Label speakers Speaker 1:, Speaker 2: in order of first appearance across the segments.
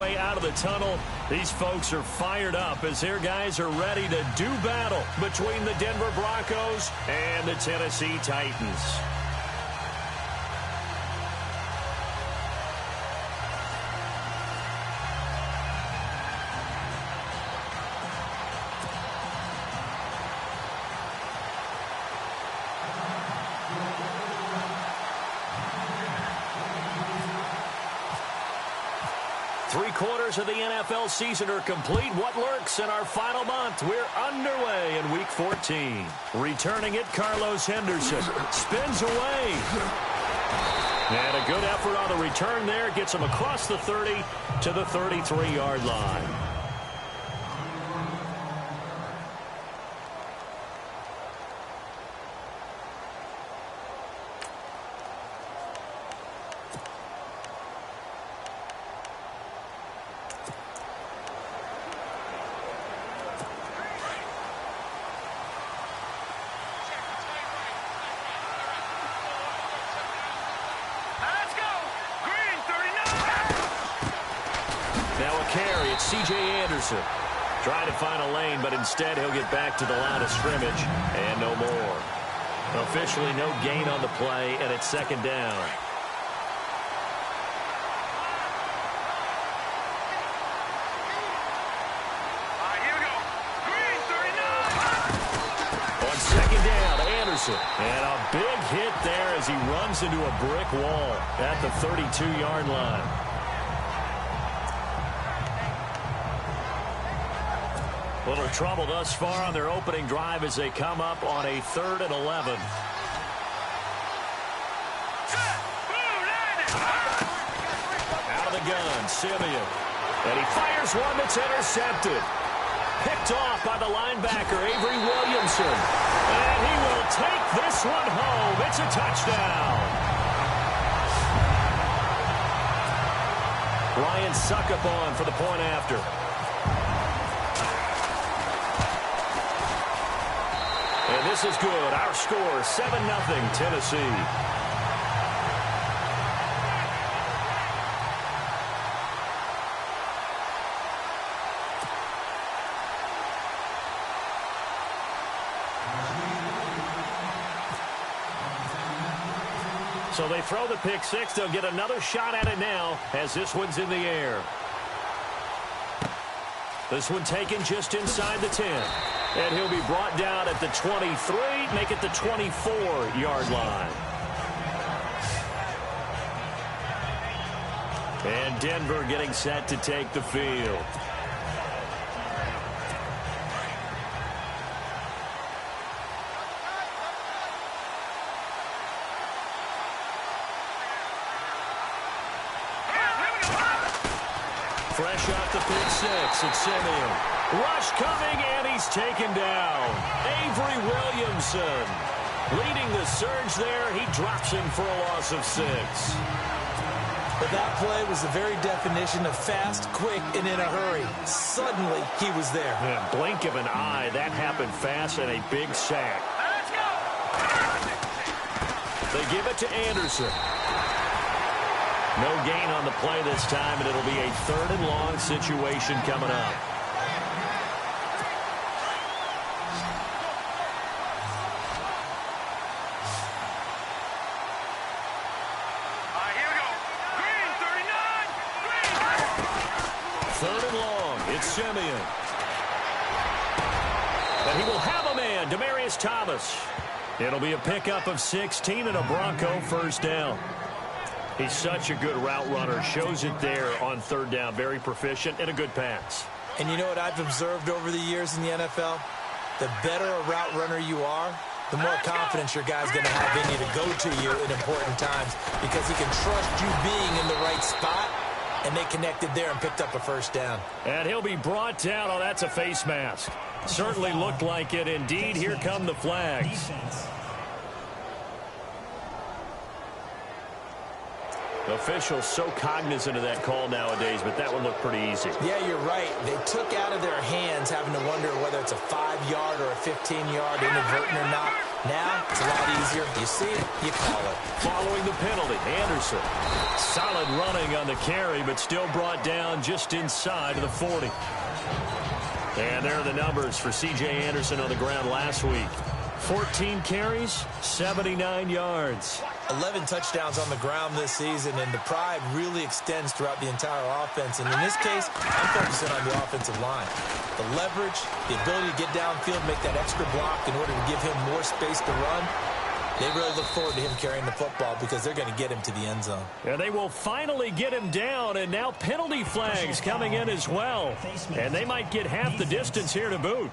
Speaker 1: Way out of the tunnel, these folks are fired up as their guys are ready to do battle between the Denver Broncos and the Tennessee Titans. Three-quarters of the NFL season are complete. What lurks in our final month? We're underway in Week 14. Returning it, Carlos Henderson spins away. And a good effort on the return there. Gets him across the 30 to the 33-yard line. Carry, it's C.J. Anderson. Trying to find a lane, but instead he'll get back to the line of scrimmage and no more. Officially no gain on the play, and it's second down.
Speaker 2: All right, here we go. Green, 39.
Speaker 1: On second down, Anderson. And a big hit there as he runs into a brick wall at the 32-yard line. Little trouble thus far on their opening drive as they come up on a 3rd and 11. Out of the gun, Simeon. And he fires one that's intercepted. Picked off by the linebacker, Avery Williamson. And he will take this one home. It's a touchdown. Ryan Succop for the point after. And this is good. Our score, 7-0 Tennessee. So they throw the pick six. They'll get another shot at it now as this one's in the air. This one taken just inside the 10. And he'll be brought down at the 23, make it the 24-yard line. And Denver getting set to take the field. Fresh off the pick six, it's Simeon. Rush coming, and he's taken down. Avery Williamson leading the surge there. He drops him for a loss of 6.
Speaker 3: But that play was the very definition of fast, quick, and in a hurry. Suddenly, he was there.
Speaker 1: Yeah, blink of an eye. That happened fast and a big sack.
Speaker 2: Let's go.
Speaker 1: They give it to Anderson. No gain on the play this time, and it'll be a 3rd and long situation coming up. Simeon. But he will have a man, Demaryius Thomas. It'll be a pickup of 16 and a Bronco first down. He's such a good route runner. Shows it there on 3rd down. Very proficient and a good pass.
Speaker 3: And you know what I've observed over the years in the NFL? The better a route runner you are, the more confidence your guy's going to have in you to go to you in important times because he can trust you being in the right spot. And they connected there and picked up a first down.
Speaker 1: And he'll be brought down. Oh, that's a face mask. Certainly looked like it. Indeed, here come the flags. Officials so cognizant of that call nowadays, but that one looked pretty easy.
Speaker 3: Yeah, you're right. They took out of their hands having to wonder whether it's a 5-yard or a 15-yard, inadvertent or not. Now, it's a lot easier. You see it, you call it.
Speaker 1: Following the penalty, Anderson. Solid running on the carry, but still brought down just inside of the 40. And there are the numbers for C.J. Anderson on the ground last week. 14 carries, 79 yards.
Speaker 3: 11 touchdowns on the ground this season, and the pride really extends throughout the entire offense. And in this case, I'm focusing on the offensive line. The leverage, the ability to get downfield, make that extra block in order to give him more space to run. They really look forward to him carrying the football because they're going to get him to the end zone.
Speaker 1: Yeah, they will finally get him down, and now penalty flags coming in as well. And they might get half the distance here to boot.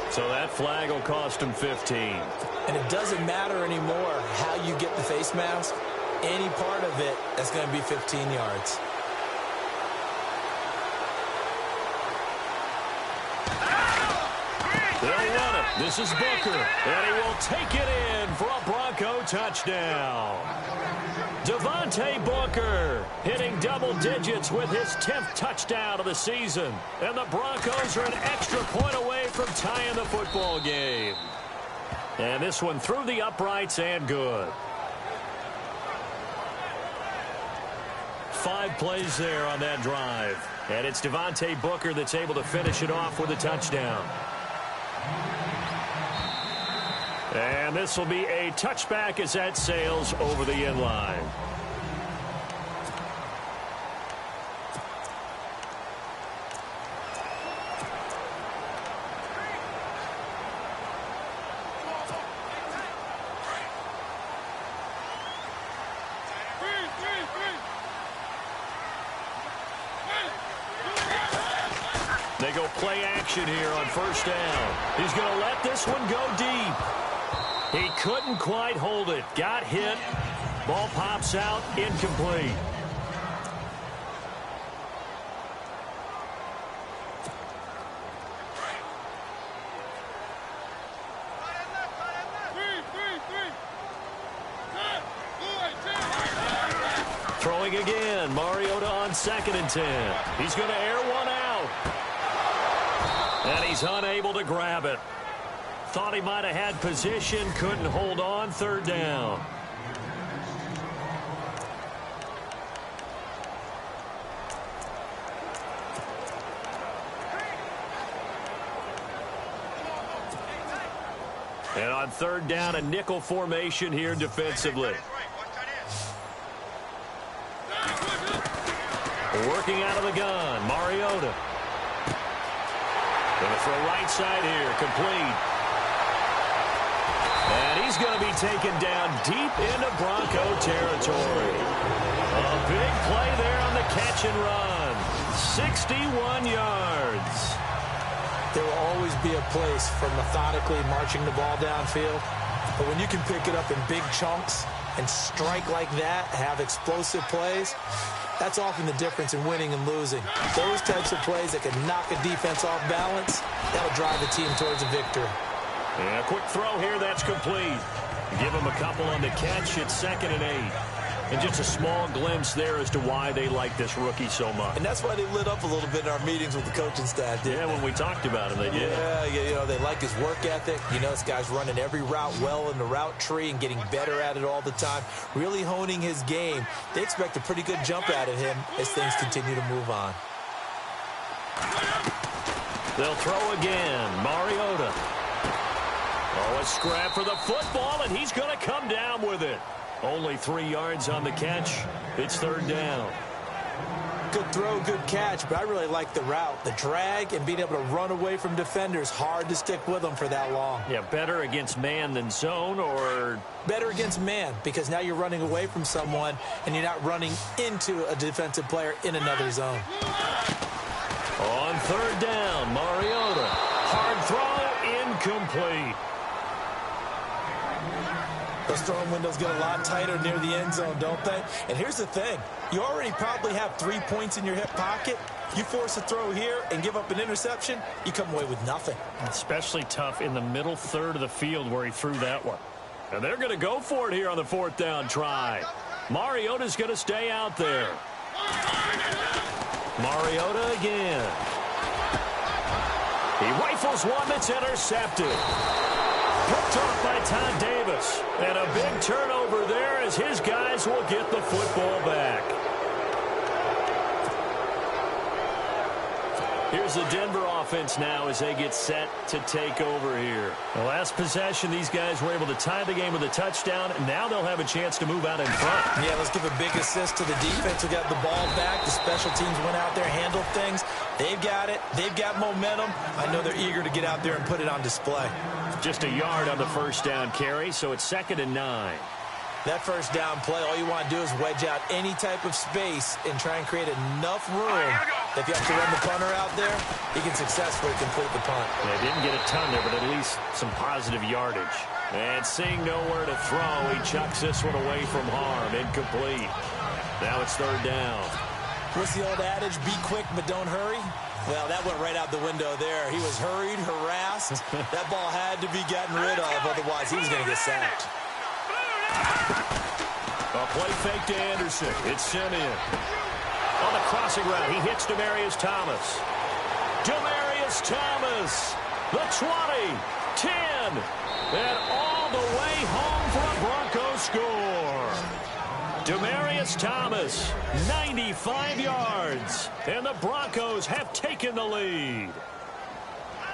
Speaker 1: So that flag will cost him 15.
Speaker 3: And it doesn't matter anymore how you get the face mask. Any part of it, that's going to be 15 yards.
Speaker 1: They'll run it. This is Booker, and he will take it in for a Bronco touchdown. Devontae Booker hitting double digits with his 10th touchdown of the season. And the Broncos are an extra point away from tying the football game. And this one through the uprights and good. 5 plays there on that drive. And it's Devontae Booker that's able to finish it off with a touchdown. And this will be a touchback as that sails over the end line. They go play action here on first down. He's going to let this one go deep. He couldn't quite hold it. Got hit. Ball pops out. Incomplete. Throwing again. Mariota on 2nd and 10. He's going to air one out. And he's unable to grab it. Thought he might have had position, couldn't hold on, 3rd down. And on 3rd down, a nickel formation here defensively. Working out of the gun, Mariota. Going to throw right side here, complete. And he's going to be taken down deep into Bronco territory. A big play there on the catch and run. 61 yards.
Speaker 3: There will always be a place for methodically marching the ball downfield. But when you can pick it up in big chunks and strike like that, have explosive plays, that's often the difference in winning and losing. Those types of plays that can knock a defense off balance, that'll drive the team towards a victory.
Speaker 1: And a quick throw here, that's complete. Give him a couple on the catch. It's 2nd and 8. And just a small glimpse there as to why they like this rookie so much.
Speaker 3: And that's why they lit up a little bit in our meetings with the coaching staff, didn't they?
Speaker 1: When we talked about him, they did.
Speaker 3: Yeah, you know, they like his work ethic. You know, this guy's running every route well in the route tree and getting better at it all the time, really honing his game. They expect a pretty good jump out of him as things continue to move on.
Speaker 1: They'll throw again. Mariota. Oh, a scrap for the football, and he's going to come down with it. Only 3 yards on the catch. It's 3rd down.
Speaker 3: Good throw, good catch, but I really like the route. The drag and being able to run away from defenders, hard to stick with them for that long.
Speaker 1: Yeah, better against man than zone, or?
Speaker 3: Better against man, because now you're running away from someone and you're not running into a defensive player in another zone.
Speaker 1: On 3rd down, Mariota. Hard throw, incomplete.
Speaker 3: Those throwing windows get a lot tighter near the end zone, don't they? And here's the thing. You already probably have 3 points in your hip pocket. You force a throw here and give up an interception, you come away with nothing.
Speaker 1: Especially tough in the middle third of the field where he threw that one. And they're going to go for it here on the 4th down try. Mariota's going to stay out there. Mariota again. He rifles one that's intercepted. Picked off by Todd Davis. And a big turnover there as his guys will get the football back. Here's the Denver offense now as they get set to take over here. The last possession, these guys were able to tie the game with a touchdown, and now they'll have a chance to move out in front.
Speaker 3: Yeah, let's give a big assist to the defense who got the ball back. The special teams went out there, handled things. They've got it. They've got momentum. I know they're eager to get out there and put it on display.
Speaker 1: Just a yard on the first down carry, so it's 2nd and 9.
Speaker 3: That first down play, all you want to do is wedge out any type of space and try and create enough room. If you have to run the punter out there, he can successfully complete the punt.
Speaker 1: They didn't get a ton there, but at least some positive yardage. And seeing nowhere to throw, he chucks this one away from harm. Incomplete. Now it's 3rd down.
Speaker 3: What's the old adage? Be quick, but don't hurry. Well, that went right out the window there. He was hurried, harassed. That ball had to be gotten rid of, otherwise he was going to get sacked.
Speaker 1: A play fake to Anderson. It's Simeon. On the crossing route, he hits Demaryius Thomas. Demaryius Thomas, the 20, 10, and all the way home for a Broncos score. Demaryius Thomas, 95 yards, and the Broncos have taken the lead.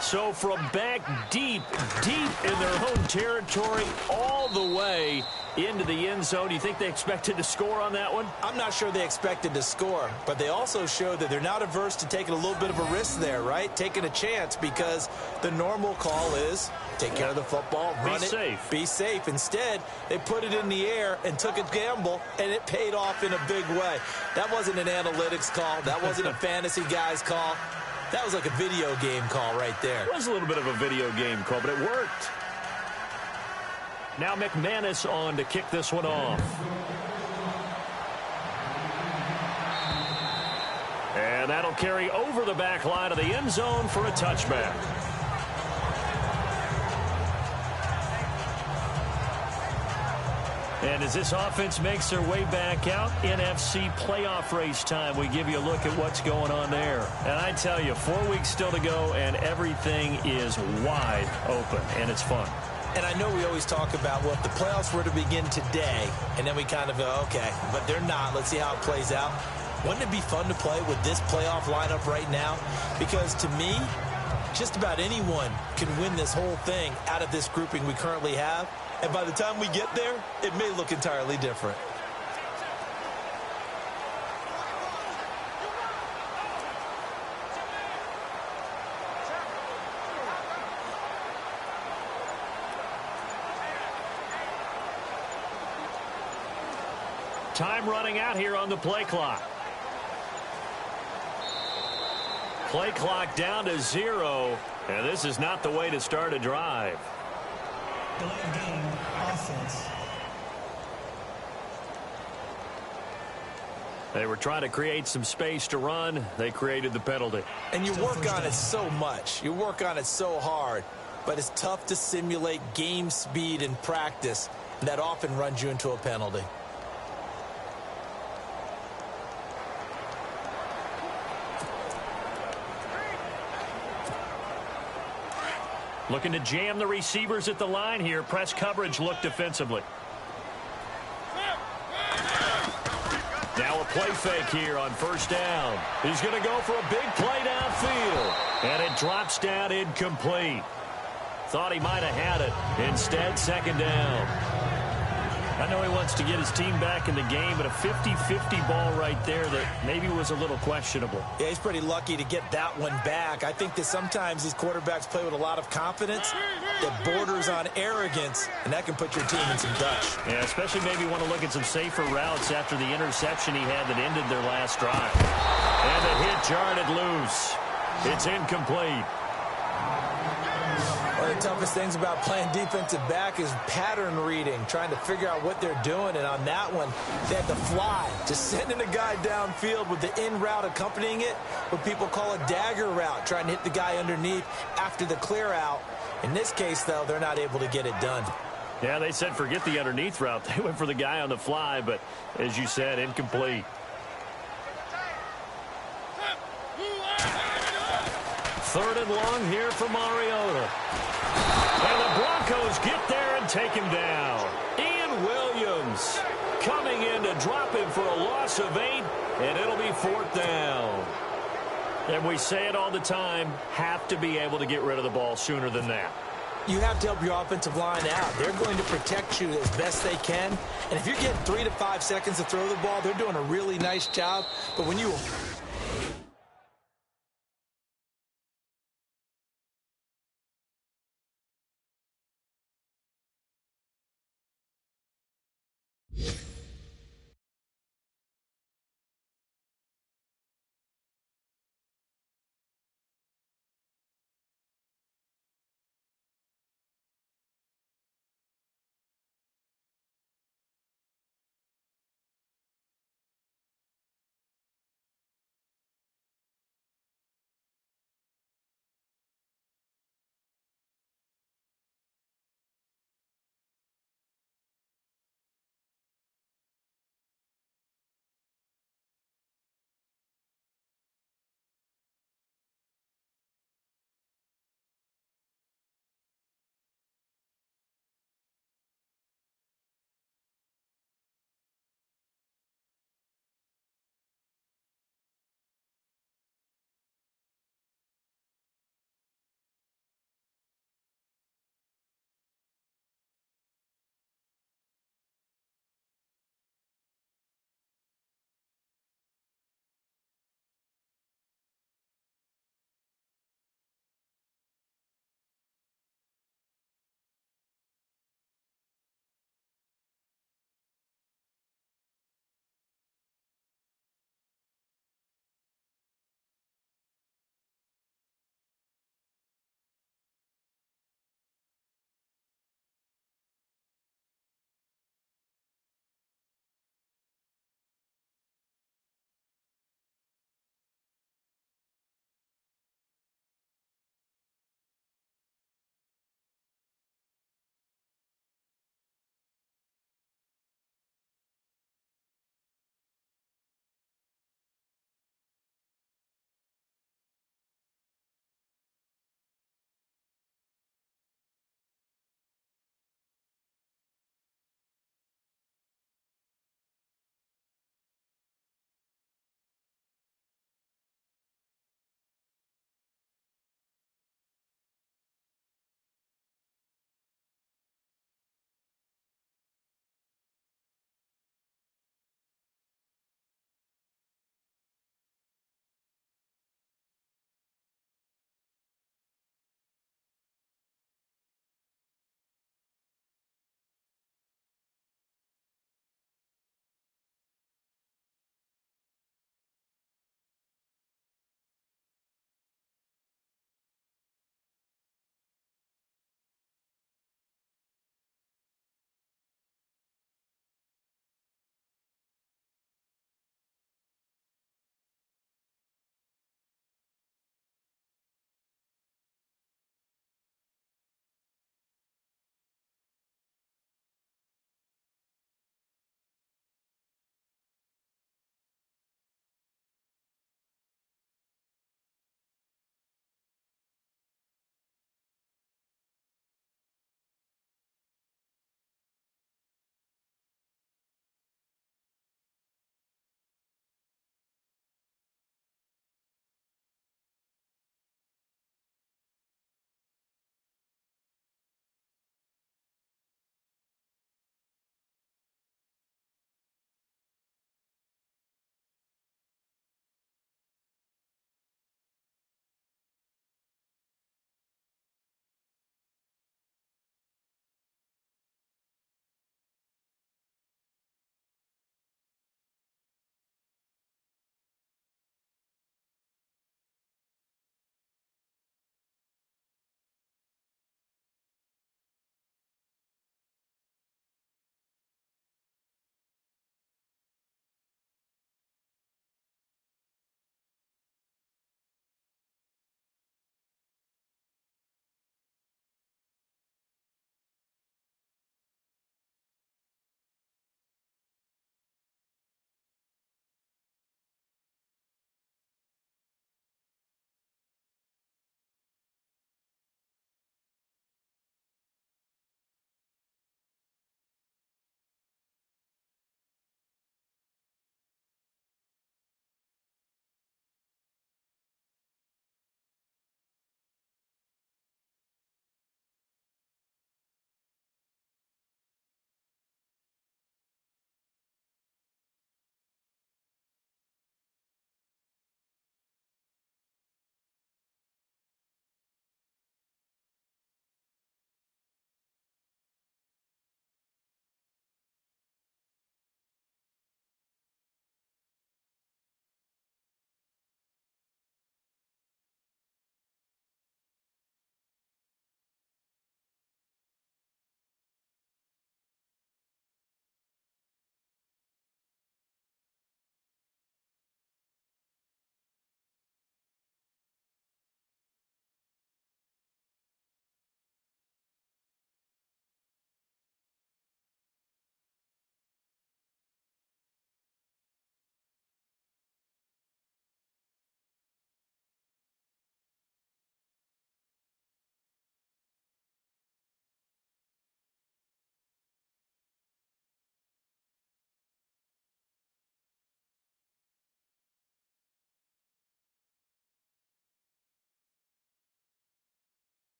Speaker 1: So from back deep in their own territory, all the way into the end zone. Do you think they expected to score on that one?
Speaker 3: I'm not sure they expected to score, but they also showed that they're not averse to taking a little bit of a risk there, right? Taking a chance, because the normal call is take care of the football, run it, be safe. Instead, they put it in the air and took a gamble, and it paid off in a big way. That wasn't an analytics call. That wasn't a fantasy guy's call. That was like a video game call right there.
Speaker 1: It was a little bit of a video game call, but it worked. Now McManus on to kick this one off. And that'll carry over the back line of the end zone for a touchback. And as this offense makes their way back out, NFC playoff race time, we give you a look at what's going on there. And I tell you, 4 weeks still to go, and everything is wide open, and it's fun.
Speaker 3: And I know we always talk about, well, if the playoffs were to begin today, and then we kind of go, okay, but they're not. Let's see how it plays out. Wouldn't it be fun to play with this playoff lineup right now? Because to me, just about anyone can win this whole thing out of this grouping we currently have. And by the time we get there, it may look entirely different.
Speaker 1: Time running out here on the play clock. Play clock down to 0, and this is not the way to start a drive.
Speaker 4: Delayed game, offense.
Speaker 1: They were trying to create some space to run. They created the penalty.
Speaker 3: And you work on it so much. You work on it so hard. But it's tough to simulate game speed in practice. And that often runs you into a penalty.
Speaker 1: Looking to jam the receivers at the line here. Press coverage look defensively. Now a play fake here on first down. He's going to go for a big play downfield. And it drops down incomplete. Thought he might have had it. Instead, second down. I know he wants to get his team back in the game, but a 50-50 ball right there that maybe was a little questionable.
Speaker 3: Yeah, he's pretty lucky to get that one back. I think that sometimes these quarterbacks play with a lot of confidence that borders on arrogance, and that can put your team in some dutch.
Speaker 1: Yeah, especially maybe want to look at some safer routes after the interception he had that ended their last drive. And the hit jarred it loose. It's incomplete.
Speaker 3: One of the toughest things about playing defensive back is pattern reading, trying to figure out what they're doing. And on that one, they had to fly, just sending a guy downfield with the in route accompanying it, what people call a dagger route, trying to hit the guy underneath after the clear out. In this case, though, they're not able to get it done.
Speaker 1: Yeah, they said forget the underneath route. They went for the guy on the fly, but as you said, incomplete. Third and long here for Mariota. And the Broncos get there and take him down. Ian Williams coming in to drop him for a loss of 8, and it'll be 4th down. And we say it all the time, have to be able to get rid of the ball sooner than that.
Speaker 3: You have to help your offensive line out. They're going to protect you as best they can. And if you're getting 3 to 5 seconds to throw the ball, they're doing a really nice job. But when you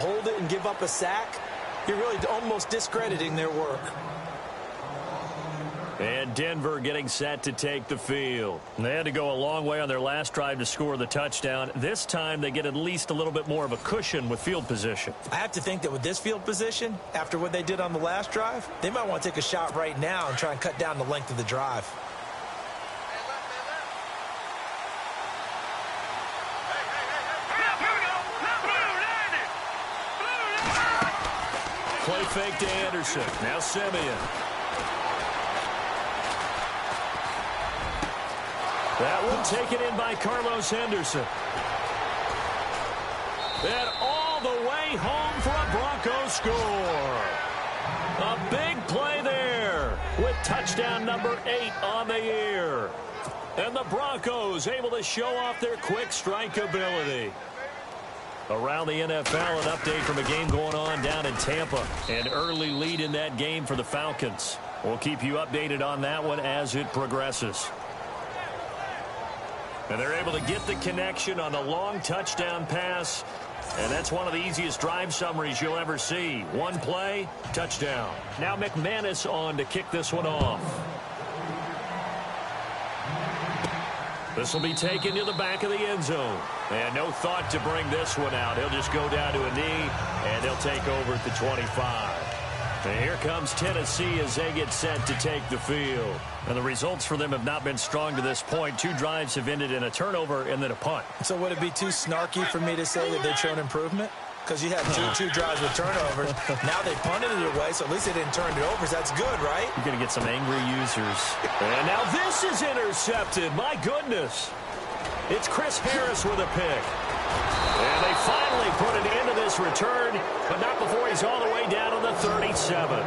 Speaker 3: hold it and give up a sack, you're really almost discrediting their work.
Speaker 1: And Denver getting set to take the field. They had to go a long way on their last drive to score the touchdown. This time they get at least a little bit more of a cushion with field position.
Speaker 3: I have to think that with this field position, after what they did on the last drive, they might want to take a shot right now and try and cut down the length of the drive.
Speaker 1: Play fake to Anderson. Now Simeon. That one taken in by Carlos Henderson. And all the way home for a Broncos score. A big play there with touchdown number 8 on the year. And the Broncos able to show off their quick strike ability. Around the NFL, an update from a game going on down in Tampa. An early lead in that game for the Falcons. We'll keep you updated on that one as it progresses. And they're able to get the connection on the long touchdown pass. And that's one of the easiest drive summaries you'll ever see. One play, touchdown. Now McManus on to kick this one off. This will be taken to the back of the end zone. And no thought to bring this one out. He'll just go down to a knee, and they'll take over at the 25. And here comes Tennessee as they get set to take the field. And the results for them have not been strong to this point. 2 drives have ended in a turnover and then a punt.
Speaker 3: So would it be too snarky for me to say that they've shown improvement? Because you had two drives with turnovers. Now they punted it away, so at least they didn't turn it over. So that's good, right?
Speaker 1: You're going to get some angry users. And now this is intercepted. My goodness. It's Chris Harris with a pick. And they finally put an end to this return, but not before he's all the way down on the 37.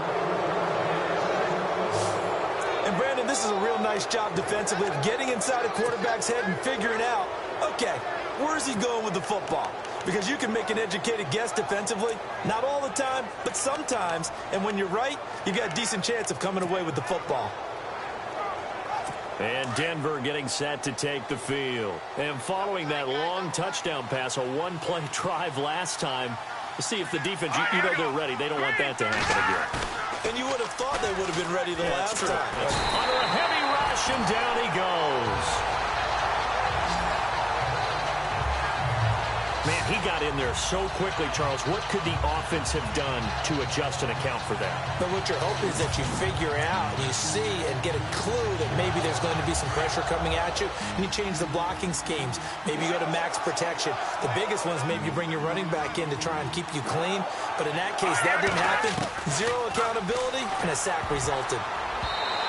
Speaker 3: And, Brandon, this is a real nice job defensively of getting inside a quarterback's head and figuring out, okay, where's he going with the football? Because you can make an educated guess defensively. Not all the time, but sometimes. And when you're right, you got a decent chance of coming away with the football.
Speaker 1: And Denver getting set to take the field. And following that long touchdown pass, a one-play drive last time, to see if the defense, you know they're ready. They don't want that to happen again.
Speaker 3: And you would have thought they would have been ready the last time.
Speaker 1: Under a heavy rush, and down he goes. Man, he got in there so quickly, Charles. What could the offense have done to adjust and account for that?
Speaker 3: But what you're hoping is that you figure out, and you see and get a clue that maybe there's going to be some pressure coming at you, and you change the blocking schemes. Maybe you go to max protection. The biggest one is maybe you bring your running back in to try and keep you clean. But in that case, that didn't happen. 0 accountability, and a sack resulted.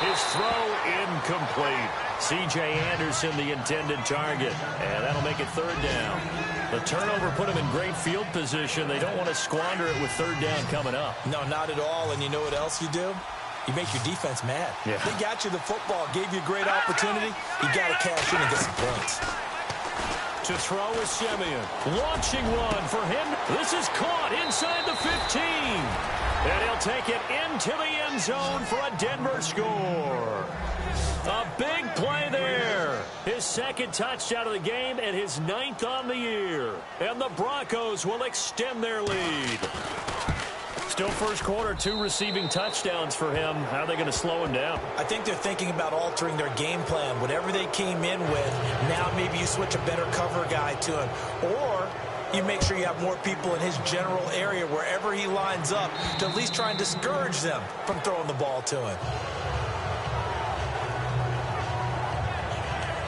Speaker 1: His throw incomplete. C.J. Anderson, the intended target. And that'll make it 3rd down. The turnover put him in great field position. They don't want to squander it with 3rd down coming up.
Speaker 3: No, not at all. And you know what else you do? You make your defense mad.
Speaker 1: Yeah.
Speaker 3: They got you the football, gave you a great opportunity. You got to cash in and get some points.
Speaker 1: To throw is Simeon. Launching one for him. This is caught inside the 15. And he'll take it into the end zone for a Denver score. A big play there. His 2nd touchdown of the game and his 9th on the year. And the Broncos will extend their lead. Still first quarter, 2 receiving touchdowns for him. How are they going to slow him down?
Speaker 3: I think they're thinking about altering their game plan. Whatever they came in with, now maybe you switch a better cover guy to him. Or you make sure you have more people in his general area wherever he lines up to at least try and discourage them from throwing the ball to him.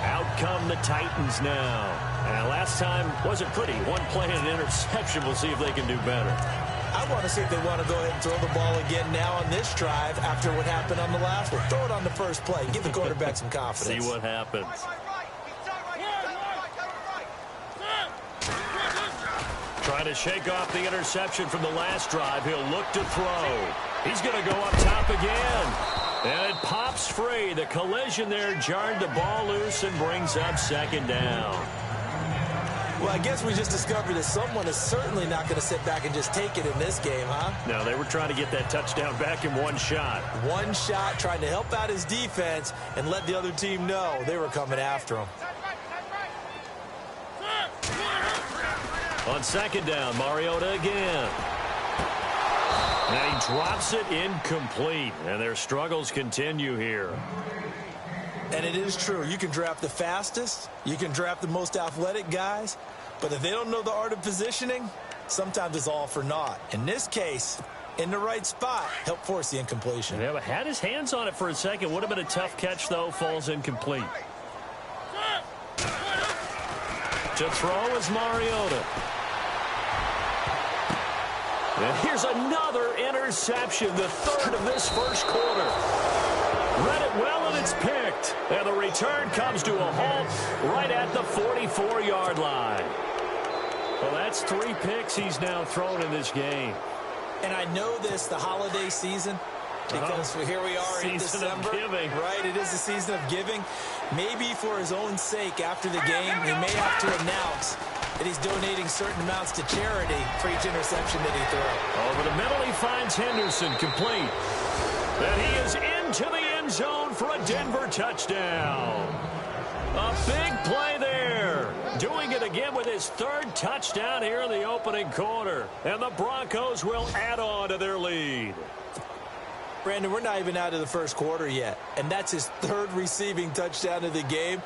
Speaker 1: Out come the Titans now. And last time wasn't pretty. One play and an interception. We'll see if they can do better.
Speaker 3: I want to see if they want to go ahead and throw the ball again now on this drive after what happened on the last one. Throw it on the first play. Give the quarterback some confidence.
Speaker 1: See what happens. Trying to shake off the interception from the last drive. He'll look to throw. He's going to go up top again. And it pops free. The collision there jarred the ball loose and brings up 2nd down.
Speaker 3: Well, I guess we just discovered that someone is certainly not going to sit back and just take it in this game, huh?
Speaker 1: No, they were trying to get that touchdown back in one shot.
Speaker 3: One shot, trying to help out his defense and let the other team know they were coming after him.
Speaker 1: On second down, Mariota again. And he drops it incomplete. And their struggles continue here.
Speaker 3: And it is true. You can draft the fastest. You can draft the most athletic guys. But if they don't know the art of positioning, sometimes it's all for naught. In this case, in the right spot, help force the incompletion.
Speaker 1: Yeah, but had his hands on it for a second. Would have been a tough catch, though. Falls incomplete. To throw is Mariota. And here's another interception, the third of this first quarter. Read it well, and it's picked. And the return comes to a halt right at the 44-yard line. Well, that's 3 picks he's now thrown in this game.
Speaker 3: And I know this, the holiday season, because here we are in December.
Speaker 1: Giving.
Speaker 3: Right, it is the season of giving. Maybe for his own sake after the game, he may have to announce that he's donating certain amounts to charity for each interception that he throws.
Speaker 1: Over the middle, he finds Henderson complete. And he is into the end zone for a Denver touchdown. A big play there. Doing it again with his 3rd touchdown here in the opening quarter. And the Broncos will add on to their lead.
Speaker 3: Brandon, we're not even out of the first quarter yet. And that's his 3rd receiving touchdown of the game.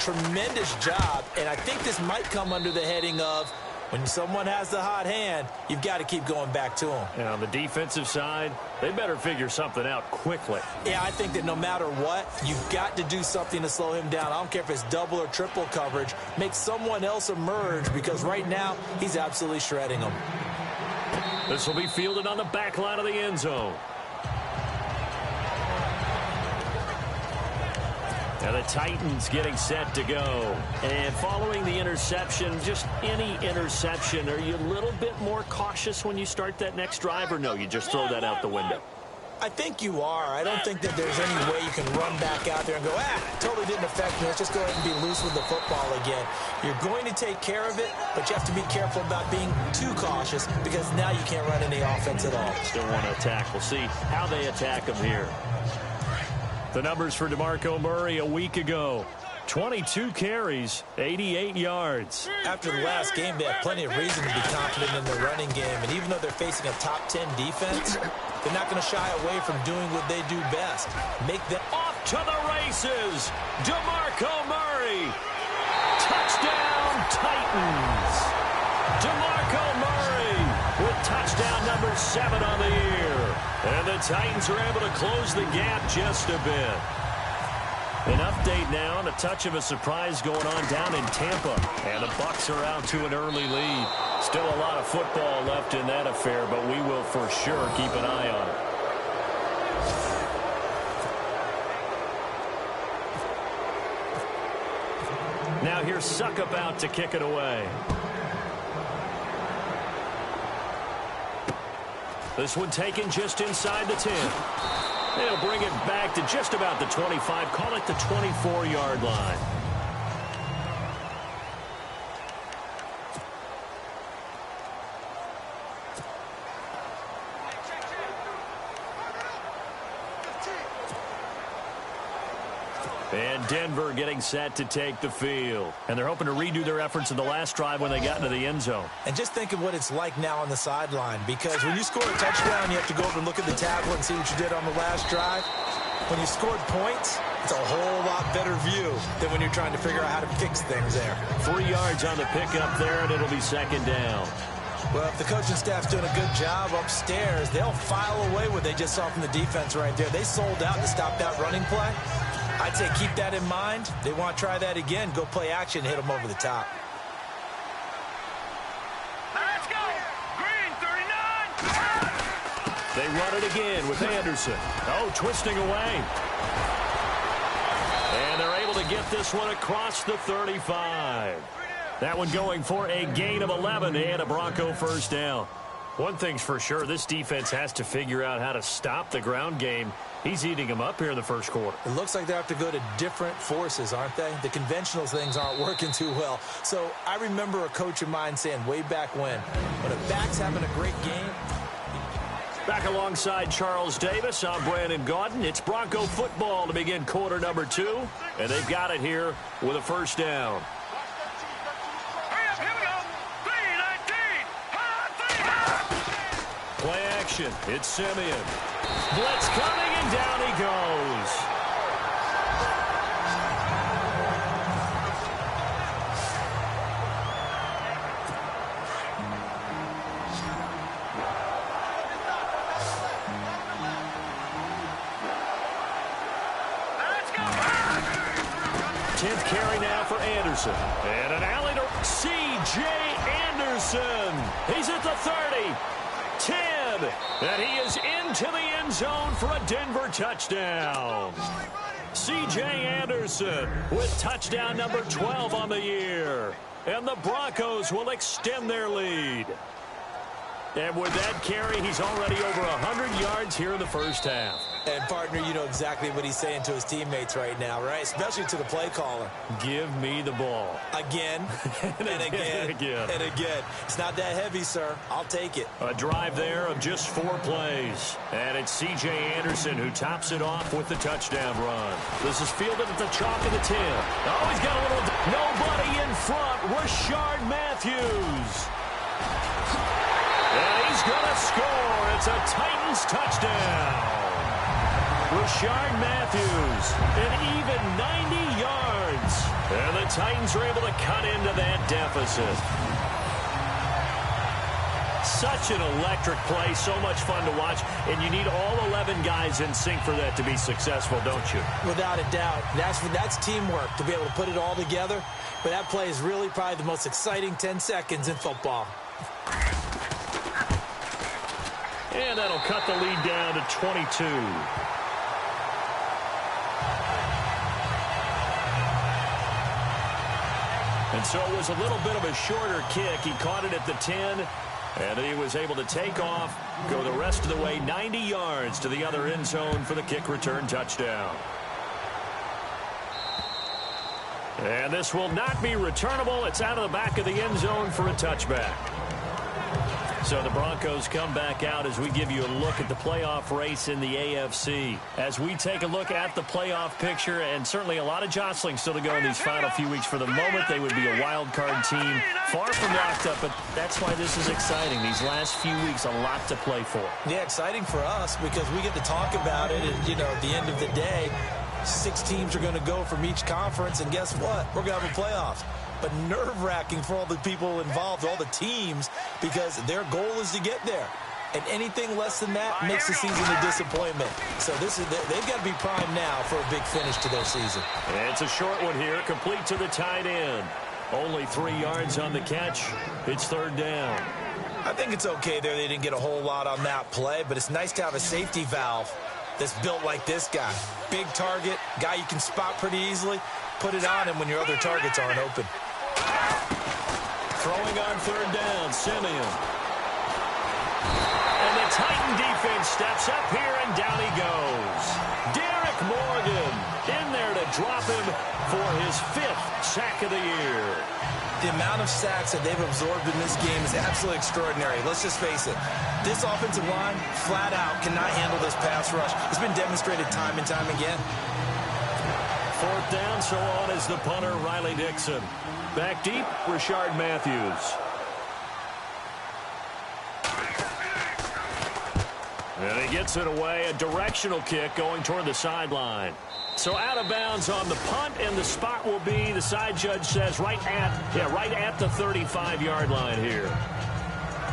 Speaker 3: Tremendous job. And I think this might come under the heading of when someone has the hot hand, you've got to keep going back to them.
Speaker 1: And on the defensive side, they better figure something out quickly.
Speaker 3: Yeah, I think that no matter what, you've got to do something to slow him down. I don't care if it's double or triple coverage. Make someone else emerge because right now he's absolutely shredding them.
Speaker 1: This will be fielded on the back line of the end zone. And the Titans getting set to go. And following the interception, just any interception, are you a little bit more cautious when you start that next drive, or no, you just throw that out the window?
Speaker 3: I think you are. I don't think that there's any way you can run back out there and go, totally didn't affect me. Let's just go ahead and be loose with the football again. You're going to take care of it, but you have to be careful about being too cautious because now you can't run any offense at all.
Speaker 1: Still want to attack. We'll see how they attack him here. The numbers for DeMarco Murray a week ago. 22 carries, 88 yards.
Speaker 3: After the last game, they have plenty of reason to be confident in their running game. And even though they're facing a top 10 defense, they're not going to shy away from doing what they do best. Make them
Speaker 1: off to the races. DeMarco Murray. Touchdown, Titans. DeMarco Murray with touchdown number 7 on the year. And the Titans are able to close the gap just a bit. An update now, and a touch of a surprise going on down in Tampa. And the Bucs are out to an early lead. Still a lot of football left in that affair, but we will for sure keep an eye on it. Now here's Suckup out to kick it away. This one taken just inside the 10. They'll bring it back to just about the 25. Call it the 24-yard line. And Denver getting set to take the field. And they're hoping to redo their efforts in the last drive when they got into the end zone.
Speaker 3: And just think of what it's like now on the sideline, because when you score a touchdown, you have to go over and look at the tablet and see what you did on the last drive. When you scored points, it's a whole lot better view than when you're trying to figure out how to fix things there.
Speaker 1: 3 yards on the pickup there, and it'll be second down.
Speaker 3: Well, if the coaching staff's doing a good job upstairs, they'll file away what they just saw from the defense right there. They sold out to stop that running play. I'd say keep that in mind. They want to try that again. Go play action, hit them over the top.
Speaker 2: Let's go. Green, 39.
Speaker 1: They run it again with Anderson. Oh, twisting away. And they're able to get this one across the 35. That one going for a gain of 11 and a Bronco first down. One thing's for sure, this defense has to figure out how to stop the ground game. He's eating them up here in the first quarter.
Speaker 3: It looks like they have to go to different forces, aren't they? The conventional things aren't working too well. So I remember a coach of mine saying way back when a back's having a great game.
Speaker 1: Back alongside Charles Davis, I'm Brandon Gaudin. It's Bronco football to begin quarter number 2. And they've got it here with a first down.
Speaker 2: Hurry up, here we go. 3, 9,
Speaker 1: action. It's Simeon. Blitz coming, and down he goes. Tenth carry now for Anderson. And an alley to C.J. Anderson. He's at the 30. 10. And he is into the end zone for a Denver touchdown. C.J. Anderson with touchdown number 12 on the year. And the Broncos will extend their lead. And with that carry, he's already over 100 yards here in the first half.
Speaker 3: And, partner, you know exactly what he's saying to his teammates right now, right? Especially to the play caller.
Speaker 1: Give me the ball.
Speaker 3: Again, and again, and again. It's not that heavy, sir. I'll take it.
Speaker 1: A drive there of just 4 plays. And it's C.J. Anderson who tops it off with the touchdown run. This is fielded at the chalk of the 10. Oh, he's got a little... Nobody in front. Rashard Matthews. And he's going to score. It's a Titans touchdown. Rashard Matthews, an even 90 yards. And the Titans are able to cut into that deficit. Such an electric play, so much fun to watch. And you need all 11 guys in sync for that to be successful, don't you?
Speaker 3: Without a doubt. That's teamwork, to be able to put it all together. But that play is really probably the most exciting 10 seconds in football.
Speaker 1: And that'll cut the lead down to 22. And so it was a little bit of a shorter kick. He caught it at the 10, and he was able to take off, go the rest of the way 90 yards to the other end zone for the kick return touchdown. And this will not be returnable. It's out of the back of the end zone for a touchback. So the Broncos come back out as we give you a look at the playoff race in the AFC. As we take a look at the playoff picture, and certainly a lot of jostling still to go in these final few weeks. For the moment, they would be a wild card team, far from locked up, but that's why this is exciting. These last few weeks, a lot to play for.
Speaker 3: Yeah, exciting for us because we get to talk about it, and, you know, at the end of the day, 6 teams are going to go from each conference, and guess what? We're going to have a playoff. But nerve-wracking for all the people involved, all the teams, because their goal is to get there. And anything less than that makes the season a disappointment. So they've got to be primed now for a big finish to their season.
Speaker 1: And it's a short one here, complete to the tight end. Only 3 yards on the catch. It's 3rd down.
Speaker 3: I think it's okay there. They didn't get a whole lot on that play, but it's nice to have a safety valve that's built like this guy. Big target, guy you can spot pretty easily. Put it on him when your other targets aren't open.
Speaker 1: Throwing on 3rd down, Simeon. And the Titan defense steps up here, and down he goes. Derek Morgan in there to drop him for his 5th sack of the year.
Speaker 3: The amount of sacks that they've absorbed in this game is absolutely extraordinary. Let's just face it. This offensive line, flat out, cannot handle this pass rush. It's been demonstrated time and time again.
Speaker 1: 4th down, so on is the punter, Riley Dixon. Back deep, Rashard Matthews. And he gets it away, a directional kick going toward the sideline. So out of bounds on the punt, and the spot will be, the side judge says, right at the 35-yard line here.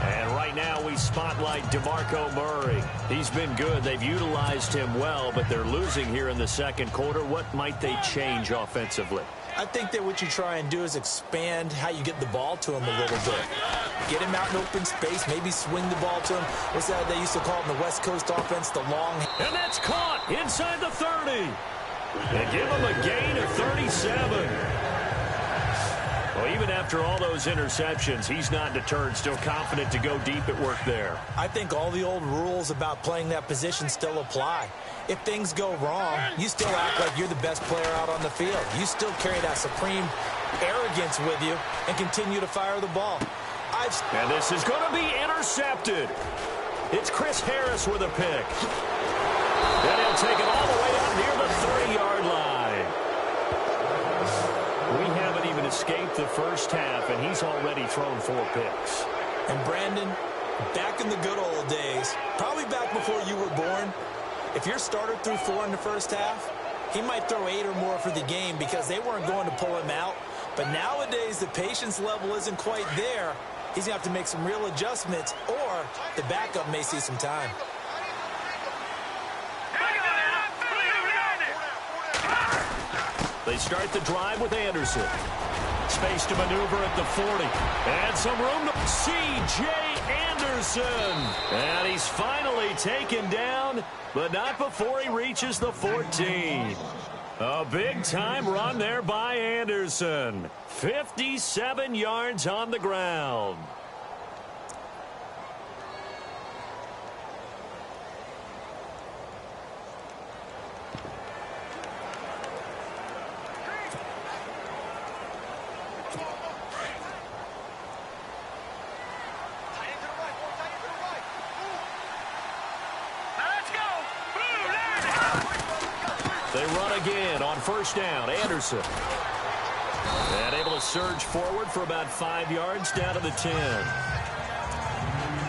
Speaker 1: And right now we spotlight DeMarco Murray. He's been good. They've utilized him well, but they're losing here in the second quarter. What might they change offensively?
Speaker 3: I think that what you try and do is expand how you get the ball to him a little bit. Get him out in open space, maybe swing the ball to him. What's that they used to call it in the West Coast offense, the long...
Speaker 1: And that's caught inside the 30. They give him a gain of 37. Well, even after all those interceptions, he's not deterred, still confident to go deep at work there.
Speaker 3: I think all the old rules about playing that position still apply. If things go wrong, you still act like you're the best player out on the field. You still carry that supreme arrogance with you and continue to fire the ball.
Speaker 1: And this is going to be intercepted. It's Chris Harris with a pick. And he'll take it all the way out near the 30-yard line. We haven't even escaped the first half, and he's already thrown 4 picks.
Speaker 3: And Brandon, back in the good old days, probably If your starter threw 4 in the first half, he might throw 8 or more for the game because they weren't going to pull him out. But nowadays, the patience level isn't quite there. He's going to have to make some real adjustments, or the backup may see some time.
Speaker 1: They start the drive with Anderson. Space to maneuver at the 40. And some room to C.J. Anderson. And he's finally taken down, but not before he reaches the 14. A big-time run there by Anderson. 57 yards on the ground. They run again on first down. Anderson. And able to surge forward for about 5 yards down to the 10.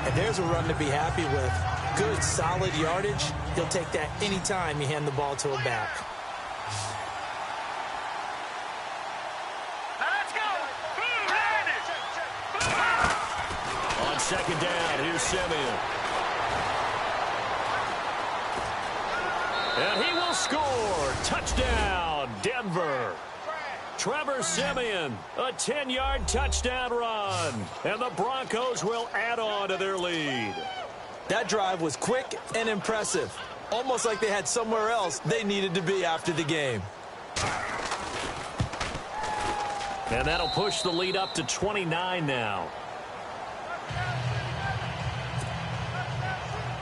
Speaker 3: And there's a run to be happy with. Good, solid yardage. He'll take that anytime you hand the ball to a back.
Speaker 2: Let's go.
Speaker 1: On second down, here's Simeon. And he will score. Touchdown, Denver. Trevor Simeon, a 10-yard touchdown run. And the Broncos will add on to their lead.
Speaker 3: That drive was quick and impressive. Almost like they had somewhere else they needed to be after the game.
Speaker 1: And that'll push the lead up to 29 now.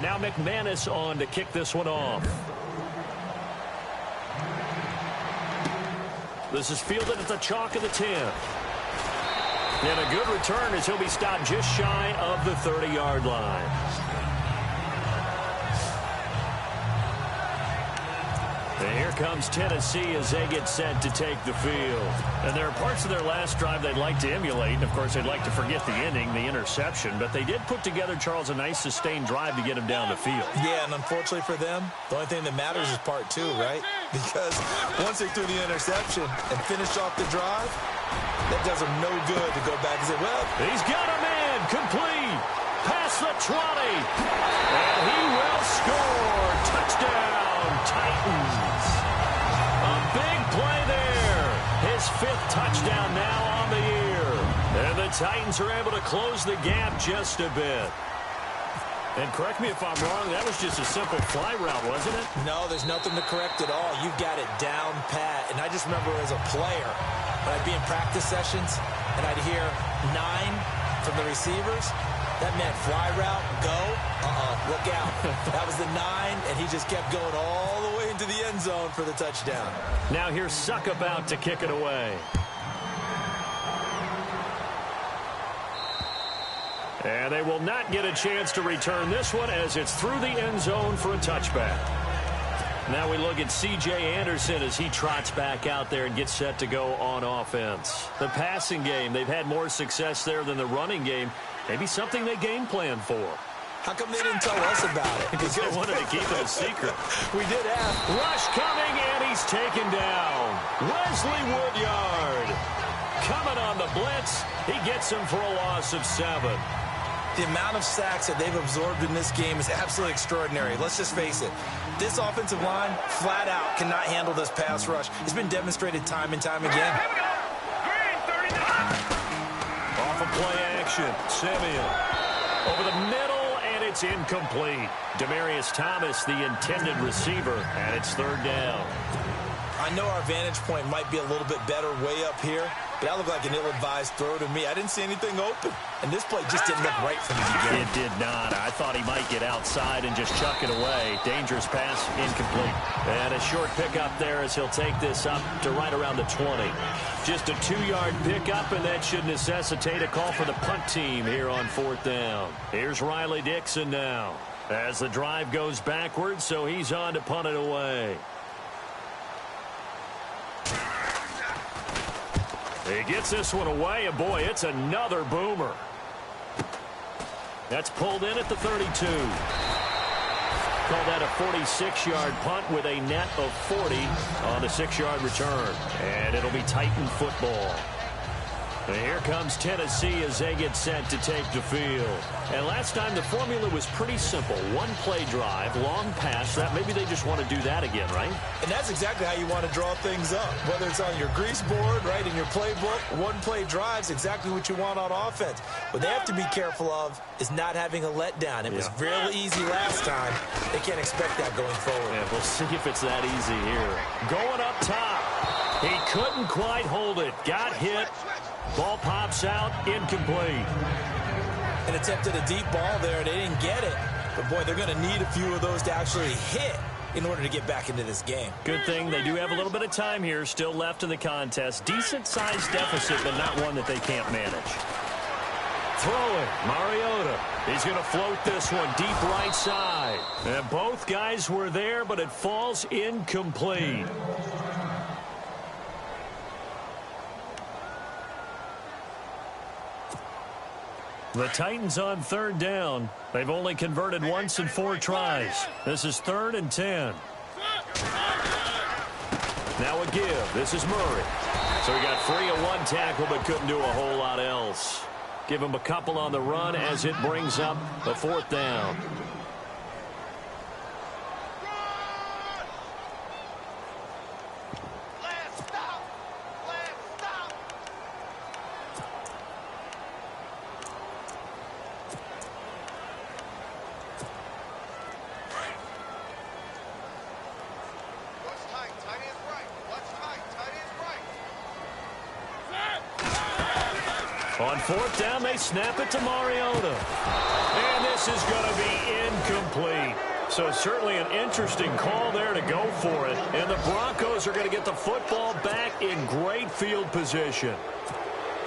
Speaker 1: Now McManus on to kick this one off. This is fielded at the chalk of the 10. And a good return as he'll be stopped just shy of the 30-yard line. And here comes Tennessee as they get set to take the field. And there are parts of their last drive they'd like to emulate. And, of course, they'd like to forget the ending, the interception. But they did put together, Charles, a nice sustained drive to get him down the field.
Speaker 3: Yeah, and unfortunately for them, the only thing that matters is part 2, right? Because once they threw the interception and finished off the drive, that does them no good to go back and say, well,
Speaker 1: he's got a man complete. Past the 20. And he will score. Touchdown, Titans. A big play there. His 5th touchdown now on the year. And the Titans are able to close the gap just a bit. And correct me if I'm wrong, that was just a simple fly route, wasn't it?
Speaker 3: No, there's nothing to correct at all. You've got it down pat. And I just remember as a player, when I'd be in practice sessions and I'd hear 9 from the receivers, that meant fly route, go, look out. That was the 9, and he just kept going all the way into the end zone for the touchdown.
Speaker 1: Now here's Suck about to kick it away. And they will not get a chance to return this one as it's through the end zone for a touchback. Now we look at C.J. Anderson as he trots back out there and gets set to go on offense. The passing game, they've had more success there than the running game. Maybe something they game plan for.
Speaker 3: How come they didn't tell us about it?
Speaker 1: Because they wanted to keep it a secret.
Speaker 3: We did ask.
Speaker 1: Rush coming, and he's taken down. Wesley Woodyard coming on the blitz. He gets him for a loss of 7.
Speaker 3: The amount of sacks that they've absorbed in this game is absolutely extraordinary. Let's just face it. This offensive line, flat out, cannot handle this pass rush. It's been demonstrated time and time again.
Speaker 1: Off of play action, Simeon. Over the middle, and it's incomplete. Demaryius Thomas, the intended receiver, and it's 3rd down.
Speaker 3: I know our vantage point might be a little bit better way up here, but that looked like an ill-advised throw to me. I didn't see anything open, and this play just didn't look right from the beginning.
Speaker 1: It did not. I thought he might get outside and just chuck it away. Dangerous pass, incomplete. And a short pickup there as he'll take this up to right around the 20. Just a 2-yard pickup, and that should necessitate a call for the punt team here on 4th down. Here's Riley Dixon now as the drive goes backwards, so he's on to punt it away. He gets this one away, and boy, it's another boomer. That's pulled in at the 32. Call that a 46-yard punt with a net of 40 on the 6-yard return. And it'll be Titan football. And here comes Tennessee as they get set to take the field. And last time the formula was pretty simple. One-play drive, long pass. That maybe they just want to do that again, right?
Speaker 3: And that's exactly how you want to draw things up. Whether it's on your grease board, right, in your playbook, one-play drive's exactly what you want on offense. What they have to be careful of is not having a letdown. It was real easy last time. They can't expect that going forward.
Speaker 1: Yeah, we'll see if it's that easy here. Going up top. He couldn't quite hold it. Got hit. Ball pops out, incomplete.
Speaker 3: And attempted a deep ball there. They didn't get it. But, boy, they're going to need a few of those to actually hit in order to get back into this game.
Speaker 1: Good thing they do have a little bit of time here still left in the contest. Decent-sized deficit, but not one that they can't manage. Throwing, Mariota. He's going to float this one deep right side. And both guys were there, but it falls incomplete. The Titans on third down. They've only converted once in 4 tries. This is 3rd and 10. Now a give. This is Murray. So he got free of 1 tackle but couldn't do a whole lot else. Give him a couple on the run as it brings up the 4th down. On 4th down, they snap it to Mariota. And this is going to be incomplete. So certainly an interesting call there to go for it. And the Broncos are going to get the football back in great field position.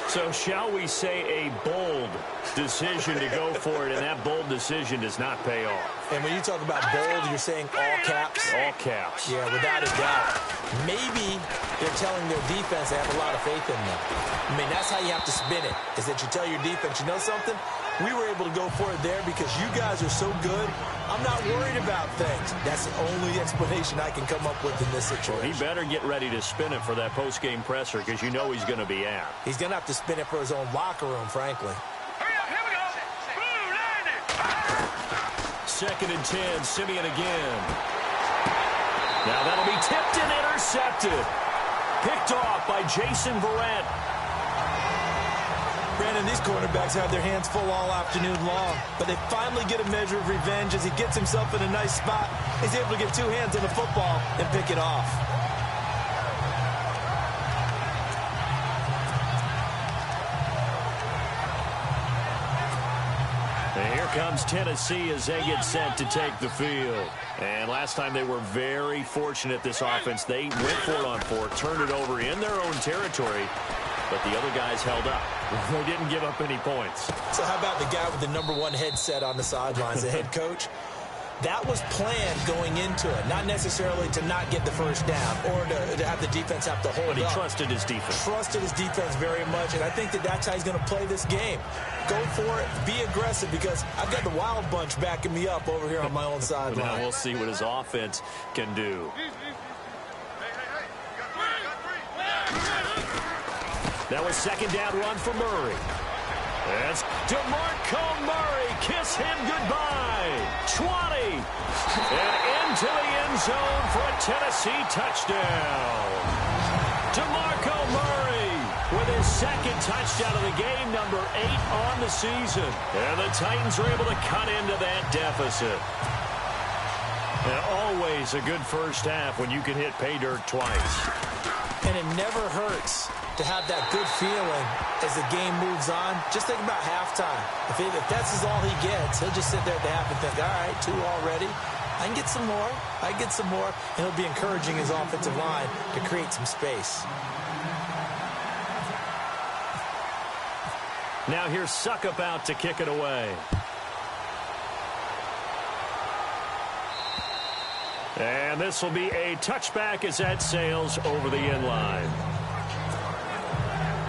Speaker 1: So shall we say a bold decision to go for it, and that bold decision does not pay off.
Speaker 3: And when you talk about bold, you're saying all caps?
Speaker 1: All caps.
Speaker 3: Yeah, without a doubt. Maybe they're telling their defense they have a lot of faith in them. I mean, that's how you have to spin it, is that you tell your defense, you know something? We were able to go for it there because you guys are so good. I'm not worried about things. That's the only explanation I can come up with in this situation.
Speaker 1: Well, he better get ready to spin it for that post-game presser because you know he's going to be out.
Speaker 3: He's going to have to spin it for his own locker room, frankly.
Speaker 2: Hurry up, here we go. Blue, line it.
Speaker 1: 2nd and 10, Simeon again. Now that'll be tipped and intercepted. Picked off by Jason Verrett.
Speaker 3: Brandon, these quarterbacks have their hands full all afternoon long, but they finally get a measure of revenge as he gets himself in a nice spot. He's able to get 2 hands on the football and pick it off.
Speaker 1: And here comes Tennessee as they get set to take the field. And last time they were very fortunate, this offense. They went for it on 4, turned it over in their own territory, but the other guys held up. They didn't give up any points.
Speaker 3: So how about the guy with the #1 headset on the sidelines, the head coach? That was planned going into it, not necessarily to not get the first down or to have the defense have to hold up.
Speaker 1: But he trusted his defense.
Speaker 3: Trusted his defense very much, and I think that that's how he's going to play this game. Go for it, be aggressive, because I've got the Wild Bunch backing me up over here on my own sideline.
Speaker 1: Now we'll see what his offense can do. That was 2nd down run for Murray. That's DeMarco Murray. Kiss him goodbye. 20. And into the end zone for a Tennessee touchdown. DeMarco Murray with his 2nd touchdown of the game, number 8 on the season. And the Titans are able to cut into that deficit. And always a good first half when you can hit pay dirt twice.
Speaker 3: And it never hurts to have that good feeling as the game moves on. Just think about halftime. If that's all he gets, he'll just sit there at the half and think, all right, 2 already. I can get some more. I can get some more. And he'll be encouraging his offensive line to create some space.
Speaker 1: Now here's Suckup out to kick it away. And this will be a touchback as that sails over the end line.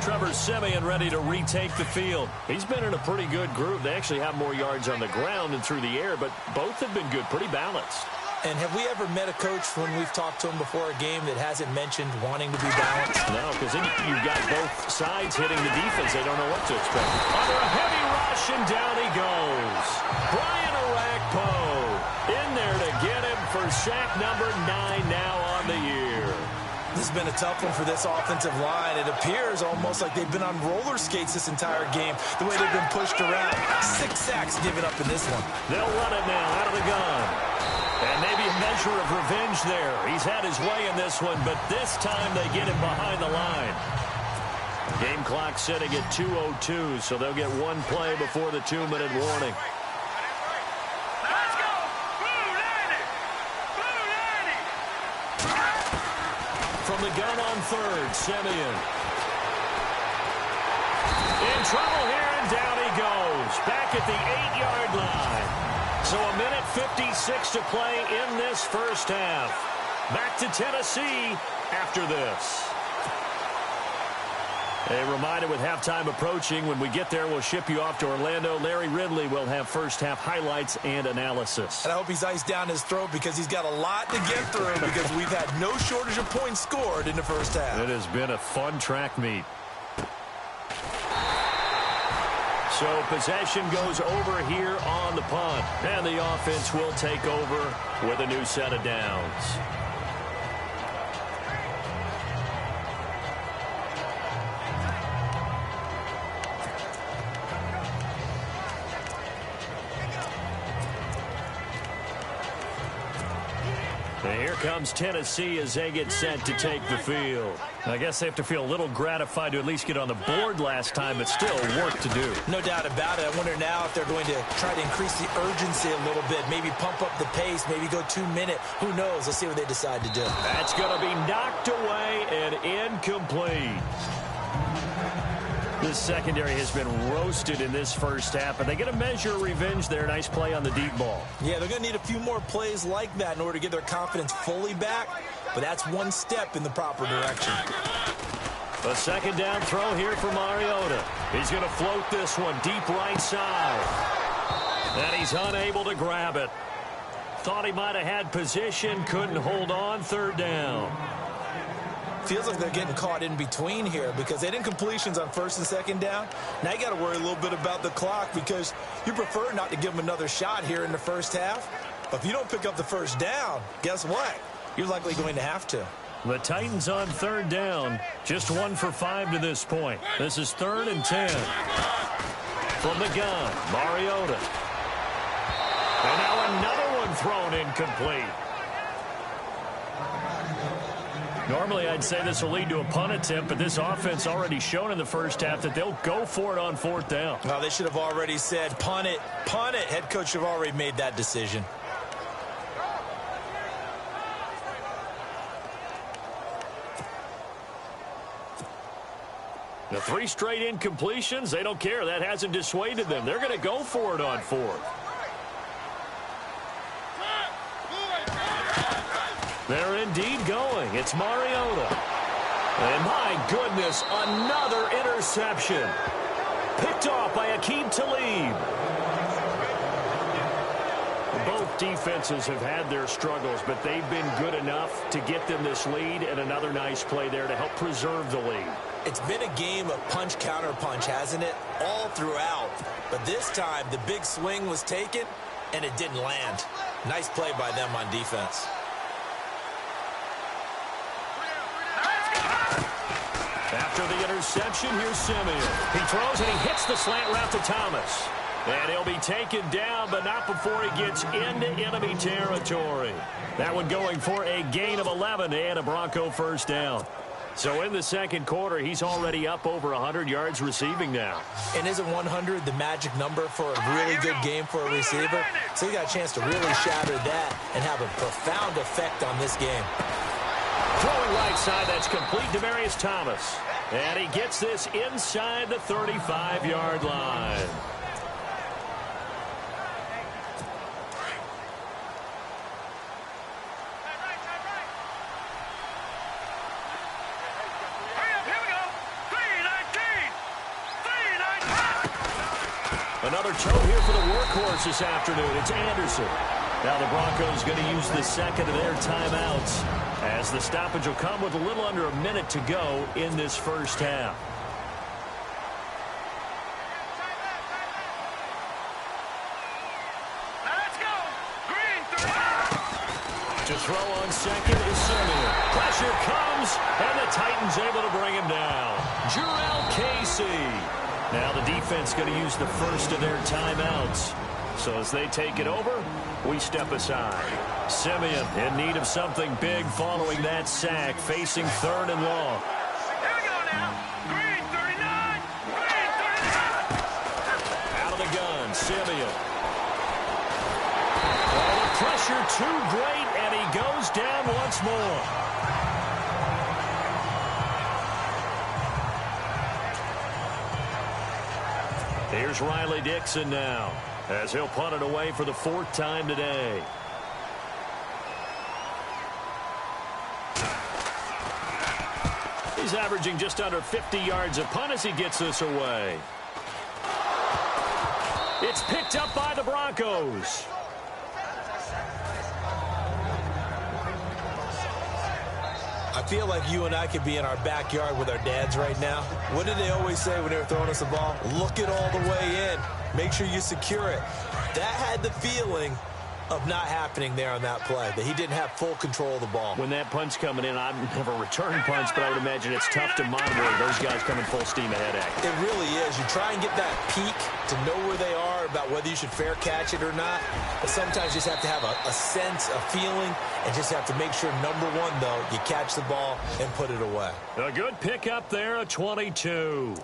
Speaker 1: Trevor Siemian ready to retake the field. He's been in a pretty good group. They actually have more yards on the ground than through the air, but both have been good, pretty balanced.
Speaker 3: And have we ever met a coach when we've talked to him before a game that hasn't mentioned wanting to be balanced?
Speaker 1: No, because then you've got both sides hitting the defense. They don't know what to expect. Under a heavy rush, and down he goes. Brian Orakpo in there to get him for sack number 9 now on the year.
Speaker 3: This has been a tough one for this offensive line. It appears almost like they've been on roller skates this entire game, the way they've been pushed around. 6 sacks given up in this one.
Speaker 1: They'll run it now out of the gun. And maybe a measure of revenge there. He's had his way in this one, but this time they get him behind the line. Game clock sitting at 2:02, so they'll get one play before the 2-minute warning.
Speaker 2: Let's go! Blue 90! Blue 90!
Speaker 1: From the gun on third, Simeon. In trouble here, and down he goes. Back at the 8-yard line. So a minute 56 to play in this first half. Back to Tennessee after this. A reminder with halftime approaching, when we get there, we'll ship you off to Orlando. Larry Ridley will have first half highlights and analysis.
Speaker 3: And I hope he's iced down his throat because he's got a lot to get through because we've had no shortage of points scored in the first half.
Speaker 1: It has been a fun track meet. So possession goes over here on the punt. And the offense will take over with a new set of downs. And here comes Tennessee as they get set to take the field. I guess they have to feel a little gratified to at least get on the board last time, but still work to do.
Speaker 3: No doubt about it. I wonder now if they're going to try to increase the urgency a little bit, maybe pump up the pace, maybe go 2-minute. Who knows? Let's see what they decide to do.
Speaker 1: That's going to be knocked away and incomplete. This secondary has been roasted in this first half, but they get a measure of revenge there. Nice play on the deep ball.
Speaker 3: Yeah, they're going to need a few more plays like that in order to get their confidence fully back, but that's one step in the proper direction.
Speaker 1: A second down throw here for Mariota. He's going to float this one deep right side. And he's unable to grab it. Thought he might have had position, couldn't hold on, third down.
Speaker 3: Feels like they're getting caught in between here because they didn't completions on first and second down. Now you got to worry a little bit about the clock because you prefer not to give them another shot here in the first half. But if you don't pick up the first down, guess what? You're likely going to have to.
Speaker 1: The Titans on third down, just 1 for 5 to this point. This is 3rd and 10. From the gun, Mariota. And now another one thrown incomplete. Normally, I'd say this will lead to a punt attempt, but this offense already shown in the first half that they'll go for it on 4th down.
Speaker 3: Well, they should have already said, punt it, punt it. Head coach should have already made that decision.
Speaker 1: The 3 straight incompletions, they don't care. That hasn't dissuaded them. They're going to go for it on 4th. They're indeed going. It's Mariota. And my goodness, another interception. Picked off by Aqib Talib. Both defenses have had their struggles, but they've been good enough to get them this lead, and another nice play there to help preserve the lead.
Speaker 3: It's been a game of punch-counter-punch, hasn't it? All throughout. But this time, the big swing was taken, and it didn't land. Nice play by them on defense.
Speaker 1: After the interception, here's Simeon. He throws and he hits the slant route to Thomas. And he'll be taken down, but not before he gets into enemy territory. That one going for a gain of 11 and a Bronco first down. So in the second quarter, he's already up over 100 yards receiving now.
Speaker 3: And isn't 100 the magic number for a really good game for a receiver? So he got a chance to really shatter that and have a profound effect on this game.
Speaker 1: Throwing right side, that's complete to Demarius Thomas. And he gets this inside the 35-yard line. Another toe here for the workhorse this afternoon. It's Anderson. Now the Broncos going to use the second of their timeouts, as the stoppage will come with a little under a minute to go in this first half. To throw on second is Simeon. Pressure comes, and the Titans able to bring him down. Jurrell Casey. Now the defense going to use the first of their timeouts. So as they take it over, we step aside. Simeon in need of something big following that sack, facing third and long.
Speaker 2: Here we go now. Green 39. Green 39.
Speaker 1: Out of the gun, Simeon. Pressure too great, and he goes down once more. Here's Riley Dixon now, as he'll punt it away for the fourth time today. He's averaging just under 50 yards a punt as he gets this away. It's picked up by the Broncos.
Speaker 3: I feel like you and I could be in our backyard with our dads right now. What did they always say when they were throwing us the ball? Look it all the way in. Make sure you secure it. That had the feeling of not happening there on that play, that he didn't have full control of the ball.
Speaker 1: When that punt's coming in, I've never returned punts, but I would imagine it's tough to monitor those guys coming full steam ahead at you.
Speaker 3: It really is. You try and get that peek to know where they are, about whether you should fair catch it or not. But sometimes you just have to have a sense, a feeling, and just have to make sure, number one, though, you catch the ball and put it away.
Speaker 1: A good pickup there, a 22.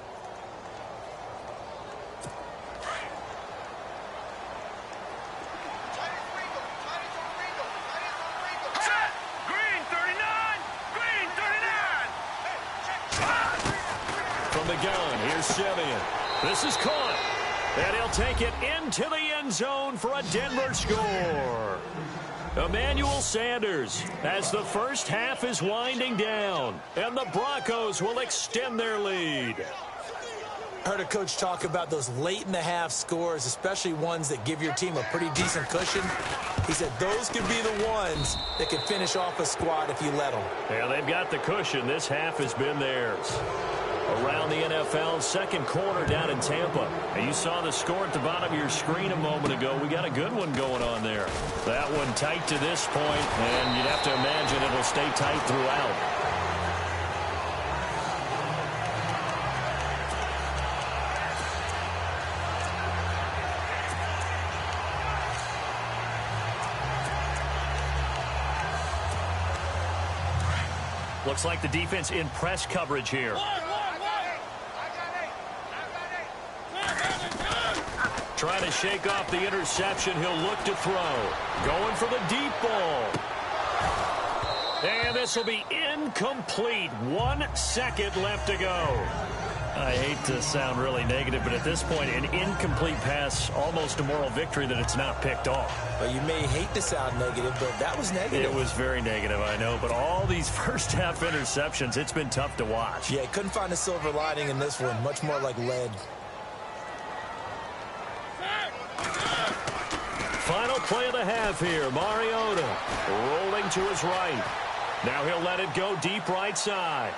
Speaker 1: The gun. Here's Simeon. This is caught. And he'll take it into the end zone for a Denver score. Emmanuel Sanders as the first half is winding down. And the Broncos will extend their lead.
Speaker 3: I heard a coach talk about those late-in-the-half scores, especially ones that give your team a pretty decent cushion. He said those could be the ones that could finish off a squad if you let them.
Speaker 1: Yeah, they've got the cushion. This half has been theirs. Around the NFL, second quarter down in Tampa. And you saw the score at the bottom of your screen a moment ago. We got a good one going on there. That one tight to this point, and you'd have to imagine it'll stay tight throughout. Looks like the defense in press coverage here. Trying to shake off the interception. He'll look to throw. Going for the deep ball. And this will be incomplete. 1 second left to go. I hate to sound really negative, but at this point, an incomplete pass, almost a moral victory that it's not picked off.
Speaker 3: Well, you may hate to sound negative, but that was negative.
Speaker 1: It was very negative, I know, but all these first-half interceptions, it's been tough to watch.
Speaker 3: Yeah, couldn't find a silver lining in this one. Much more like lead.
Speaker 1: Final play of the half here. Mariota rolling to his right. Now he'll let it go deep right side.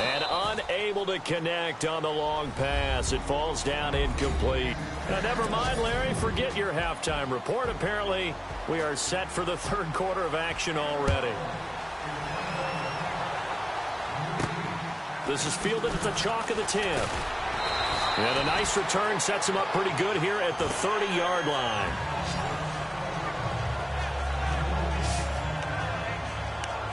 Speaker 1: And unable to connect on the long pass. It falls down incomplete. Now, never mind, Larry. Forget your halftime report. Apparently, we are set for the third quarter of action already. This is fielded at the chalk of the 10. And a nice return sets him up pretty good here at the 30-yard line.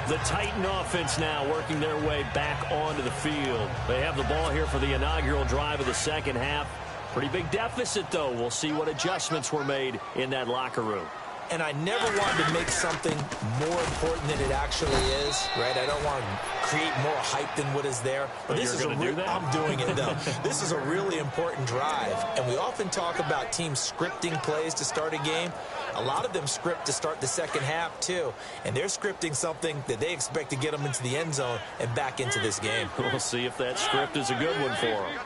Speaker 1: The Titan offense now working their way back onto the field. They have the ball here for the inaugural drive of the second half. Pretty big deficit, though. We'll see what adjustments were made in that locker room.
Speaker 3: And I never wanted to make something more important than it actually is, right? I don't want to create more hype than what is there.
Speaker 1: But
Speaker 3: this is
Speaker 1: going to do that?
Speaker 3: I'm doing it, though. This is a really important drive. And we often talk about teams scripting plays to start a game. A lot of them script to start the second half, too. And they're scripting something that they expect to get them into the end zone and back into this game.
Speaker 1: We'll see if that script is a good one for them.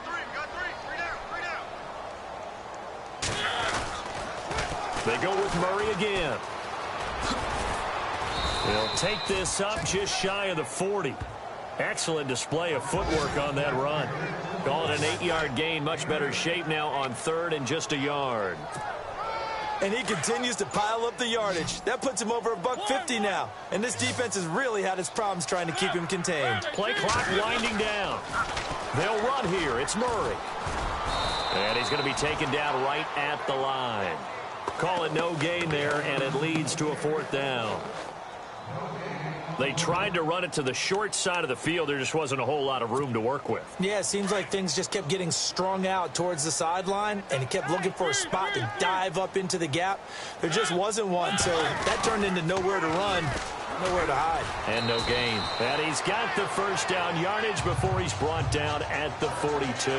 Speaker 1: They go with Murray again. He'll take this up just shy of the 40. Excellent display of footwork on that run. Call it an 8-yard gain. Much better shape now on 3rd and just a yard.
Speaker 3: And he continues to pile up the yardage. That puts him over $150 now. And this defense has really had its problems trying to keep him contained.
Speaker 1: Play clock winding down. They'll run here. It's Murray. And he's going to be taken down right at the line. Call it no gain there, and it leads to a 4th down. They tried to run it to the short side of the field. There just wasn't a whole lot of room to work with.
Speaker 3: Yeah, it seems like things just kept getting strung out towards the sideline, and he kept looking for a spot to dive up into the gap. There just wasn't one, so that turned into nowhere to run, nowhere to hide.
Speaker 1: And no gain. And he's got the first down yardage before he's brought down at the 42.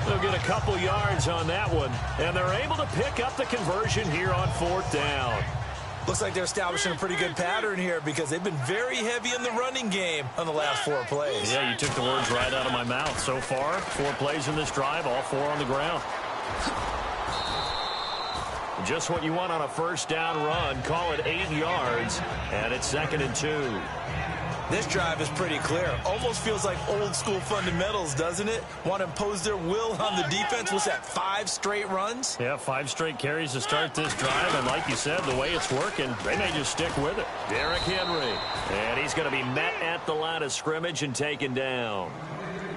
Speaker 1: They'll get a couple yards on that one, and they're able to pick up the conversion here on 4th down.
Speaker 3: Looks like they're establishing a pretty good pattern here because they've been very heavy in the running game on the last 4 plays.
Speaker 1: Yeah, you took the words right out of my mouth. So far, 4 plays in this drive, all 4 on the ground. Just what you want on a first down run. Call it 8 yards, and it's 2nd and 2.
Speaker 3: This drive is pretty clear. Almost feels like old school fundamentals, doesn't it? Want to impose their will on the defense. What's that, 5 straight runs?
Speaker 1: Yeah, 5 straight carries to start this drive. And like you said, the way it's working, they may just stick with it. Derrick Henry. And he's going to be met at the line of scrimmage and taken down.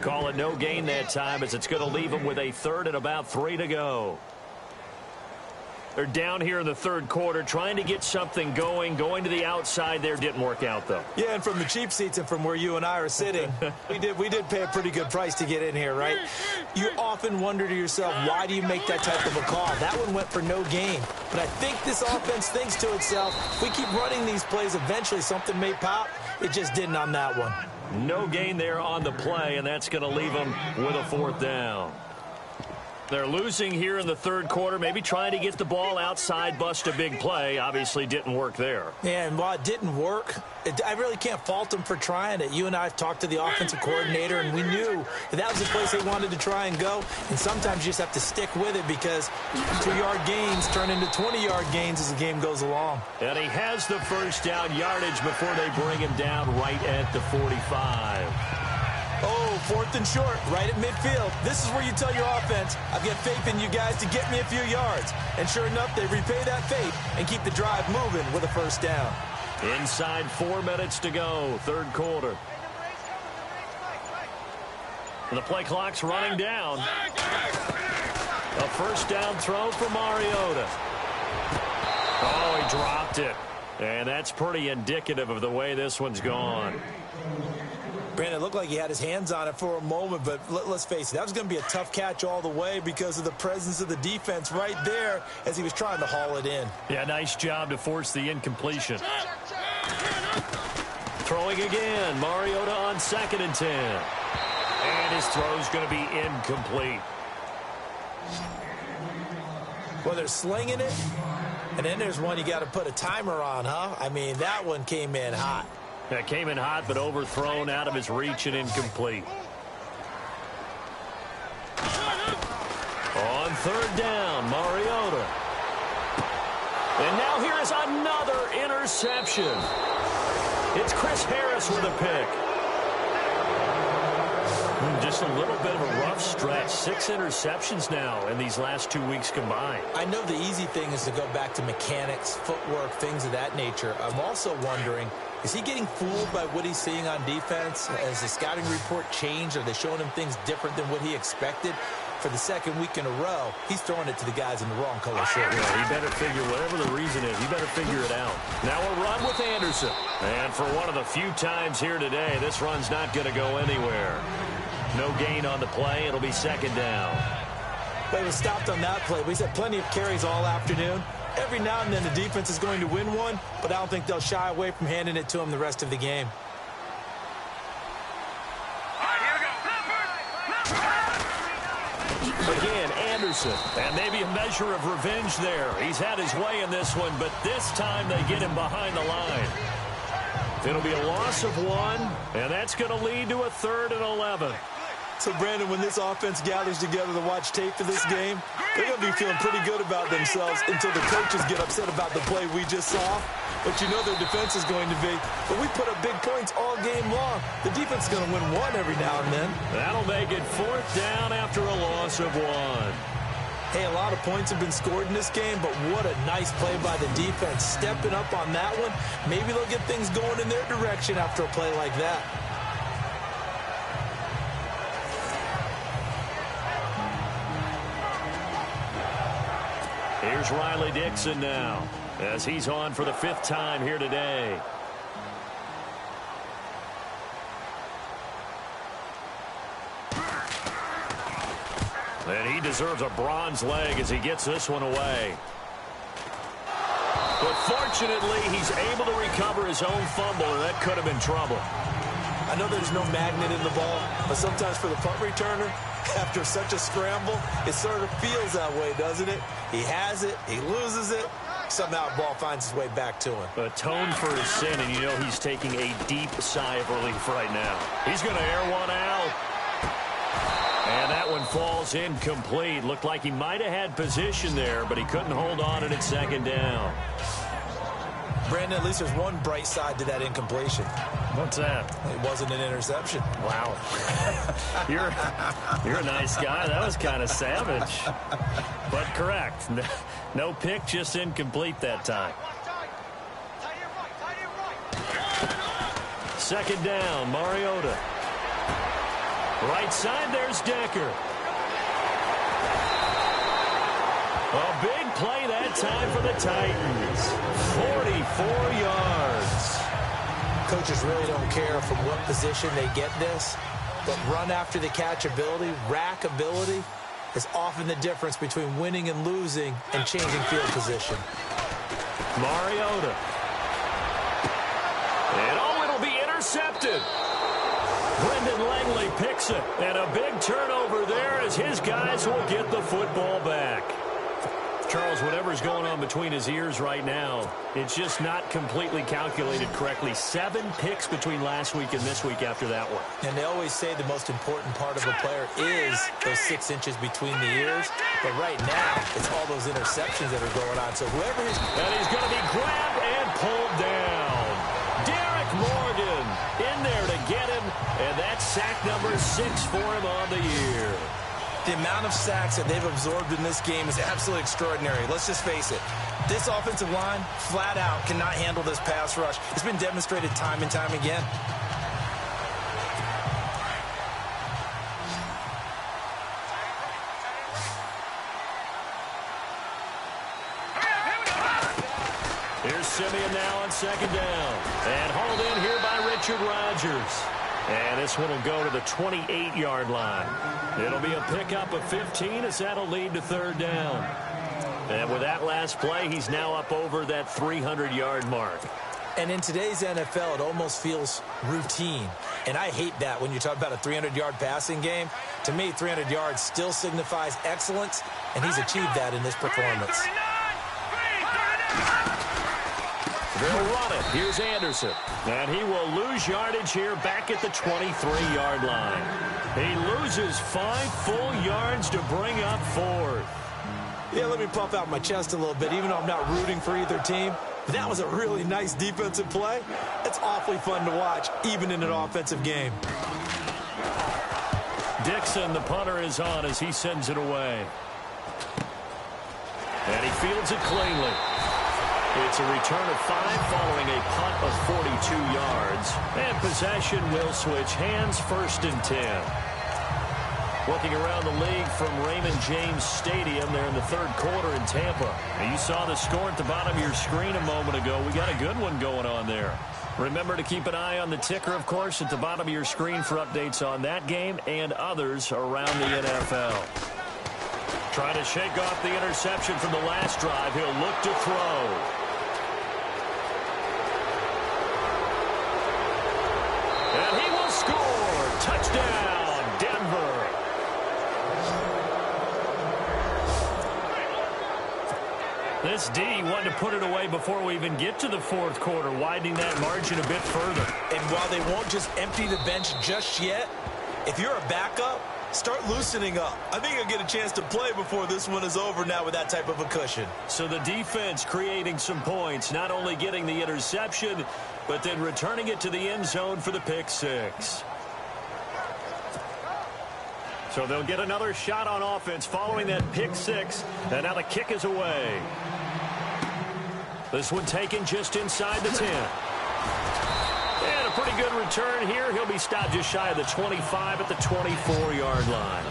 Speaker 1: Call it no gain that time as it's going to leave him with a 3rd and about 3 to go. They're down here in the 3rd quarter trying to get something going to the outside there. Didn't work out, though.
Speaker 3: Yeah, and from the cheap seats and from where you and I are sitting, we did pay a pretty good price to get in here, right? You often wonder to yourself, why do you make that type of a call? That one went for no gain. But I think this offense thinks to itself, if we keep running these plays, eventually something may pop. It just didn't on that one.
Speaker 1: No gain there on the play, and that's going to leave them with a 4th down. They're losing here in the 3rd quarter, maybe trying to get the ball outside, bust a big play. Obviously didn't work there.
Speaker 3: Yeah, and while it didn't work, I really can't fault them for trying it. You and I have talked to the offensive coordinator, and we knew that was the place they wanted to try and go. And sometimes you just have to stick with it because 2-yard gains turn into 20-yard gains as the game goes along.
Speaker 1: And he has the first down yardage before they bring him down right at the 45.
Speaker 3: Oh, 4th and short, right at midfield. This is where you tell your offense, I've got faith in you guys to get me a few yards. And sure enough, they repay that faith and keep the drive moving with a first down.
Speaker 1: Inside 4 minutes to go, 3rd quarter. And the play clock's running down. A first down throw for Mariota. Oh, he dropped it. And that's pretty indicative of the way this one's gone.
Speaker 3: Brandon, it looked like he had his hands on it for a moment, but let's face it, that was going to be a tough catch all the way because of the presence of the defense right there as he was trying to haul it in.
Speaker 1: Yeah, nice job to force the incompletion. Throwing again, Mariota on 2nd and 10. And his throw's going to be incomplete.
Speaker 3: Well, they're slinging it, and then there's one you got to put a timer on, huh? I mean, that one came in hot.
Speaker 1: That came in hot, but overthrown out of his reach and incomplete. On 3rd down, Mariota. And now here is another interception. It's Chris Harris with a pick. Just a little bit of a rough stretch. 6 interceptions now in these last 2 weeks combined.
Speaker 3: I know the easy thing is to go back to mechanics, footwork, things of that nature. I'm also wondering, is he getting fooled by what he's seeing on defense? Has the scouting report changed? Are they showing him things different than what he expected? For the 2nd week in a row, he's throwing it to the guys in the wrong color shirt.
Speaker 1: Yeah, he better figure, whatever the reason is, he better figure it out. Now a run with Anderson. And for one of the few times here today, this run's not going to go anywhere. No gain on the play. It'll be 2nd down.
Speaker 3: Well, he was stopped on that play. He's had plenty of carries all afternoon. Every now and then the defense is going to win one, but I don't think they'll shy away from handing it to him the rest of the game.
Speaker 1: Again, Anderson, and maybe a measure of revenge there. He's had his way in this one, but this time they get him behind the line. It'll be a loss of 1, and that's going to lead to a 3rd and 11.
Speaker 3: So, Brandon, when this offense gathers together to watch tape for this game, they're going to be feeling pretty good about themselves until the coaches get upset about the play we just saw. But you know their defense is going to be. But we put up big points all game long. The defense is going to win one every now and then.
Speaker 1: That'll make it 4th down after a loss of 1.
Speaker 3: Hey, a lot of points have been scored in this game, but what a nice play by the defense. Stepping up on that one, maybe they'll get things going in their direction after a play like that.
Speaker 1: Here's Riley Dixon now, as he's on for the 5th time here today. And he deserves a bronze leg as he gets this one away. But fortunately, he's able to recover his own fumble, and that could have been trouble.
Speaker 3: I know there's no magnet in the ball, but sometimes for the punt returner, after such a scramble, it sort of feels that way, doesn't it? He has it, he loses it, somehow the ball finds its way back to him.
Speaker 1: Atoned for his sin, and you know he's taking a deep sigh of relief right now. He's going to air one out. And that one falls incomplete. Looked like he might have had position there, but he couldn't hold on at 2nd down.
Speaker 3: Brandon, at least there's one bright side to that incompletion.
Speaker 1: What's that?
Speaker 3: It wasn't an interception.
Speaker 1: Wow. You're a nice guy. That was kind of savage. But correct. No pick, just incomplete that time. 2nd down, Mariota. Right side, there's Decker. A big play that time for the Titans. 44 yards.
Speaker 3: Coaches really don't care from what position they get this, but run after the catch ability, rack ability, is often the difference between winning and losing and changing field position.
Speaker 1: Mariota. And it'll be intercepted. Brendan Langley picks it, and a big turnover there as his guys will get the football back. Charles, whatever's going on between his ears right now, it's just not completely calculated correctly. 7 picks between last week and this week after that one.
Speaker 3: And they always say the most important part of a player is those 6 inches between the ears. But right now, it's all those interceptions that are going on. So whoever is...
Speaker 1: And he's going to be grabbed and pulled down. Derek Morgan in there to get him, and that's sack number 6 for him on the year.
Speaker 5: The amount of sacks that they've absorbed in this game is absolutely extraordinary. Let's just face it. This offensive line, flat out, cannot handle this pass rush. It's been demonstrated time and time again.
Speaker 1: Here's Simeon now on 2nd down. And hauled in here by Richard Rodgers. And this one will go to the 28-yard line. It'll be a pickup of 15 as that'll lead to 3rd down. And with that last play, he's now up over that 300-yard mark.
Speaker 3: And in today's NFL, it almost feels routine. And I hate that when you talk about a 300-yard passing game. To me, 300 yards still signifies excellence, and he's achieved that in this performance.
Speaker 1: They'll run it. Here's Anderson. And he will lose yardage here back at the 23-yard line. He loses 5 full yards to bring up 4th.
Speaker 3: Yeah, let me puff out my chest a little bit, even though I'm not rooting for either team. But that was a really nice defensive play. It's awfully fun to watch, even in an offensive game.
Speaker 1: Dixon, the punter, is on as he sends it away. And he fields it cleanly. It's a return of 5 following a punt of 42 yards. And possession will switch hands, 1st and 10. Looking around the league from Raymond James Stadium there in the 3rd quarter in Tampa. And you saw the score at the bottom of your screen a moment ago. We got a good one going on there. Remember to keep an eye on the ticker, of course, at the bottom of your screen for updates on that game and others around the NFL. Trying to shake off the interception from the last drive. He'll look to throw. And he will score. Touchdown, Denver. This D wanted to put it away before we even get to the 4th quarter, widening that margin a bit further.
Speaker 3: And while they won't just empty the bench just yet,
Speaker 5: If you're a backup, start loosening up. I think you'll get a chance to play before this one is over now with that type of a cushion.
Speaker 1: So the defense creating some points, not only getting the interception, but then returning it to the end zone for the pick six. So they'll get another shot on offense following that pick six. And now the kick is away. This one taken just inside the 10. And a pretty good return here. He'll be stopped just shy of the 25 at the 24-yard line.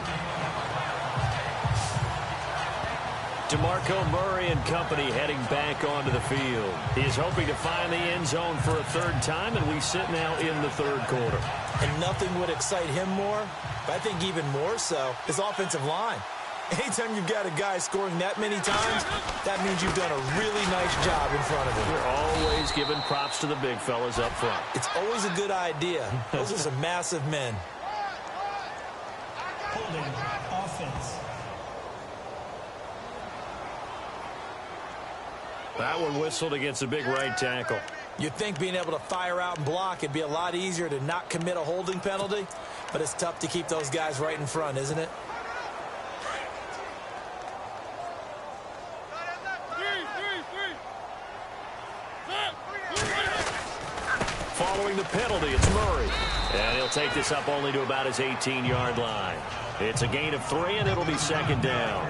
Speaker 1: DeMarco Murray and company heading back onto the field. He is hoping to find the end zone for a third time, and we sit now in the third quarter.
Speaker 3: And nothing would excite him more, but I think even more so, his offensive line. Anytime you've got a guy scoring that many times, that means you've done a really nice job in front of him.
Speaker 1: We're always giving props to the big fellas up front.
Speaker 3: It's always a good idea. Those are some massive men.
Speaker 4: Holding offense.
Speaker 1: That one whistled against a big right tackle.
Speaker 3: You'd think being able to fire out and block, it'd be a lot easier to not commit a holding penalty, but it's tough to keep those guys right in front, isn't it?
Speaker 1: Following the penalty, it's Murray. And he'll take this up only to about his 18-yard line. It's a gain of 3, and it'll be second down.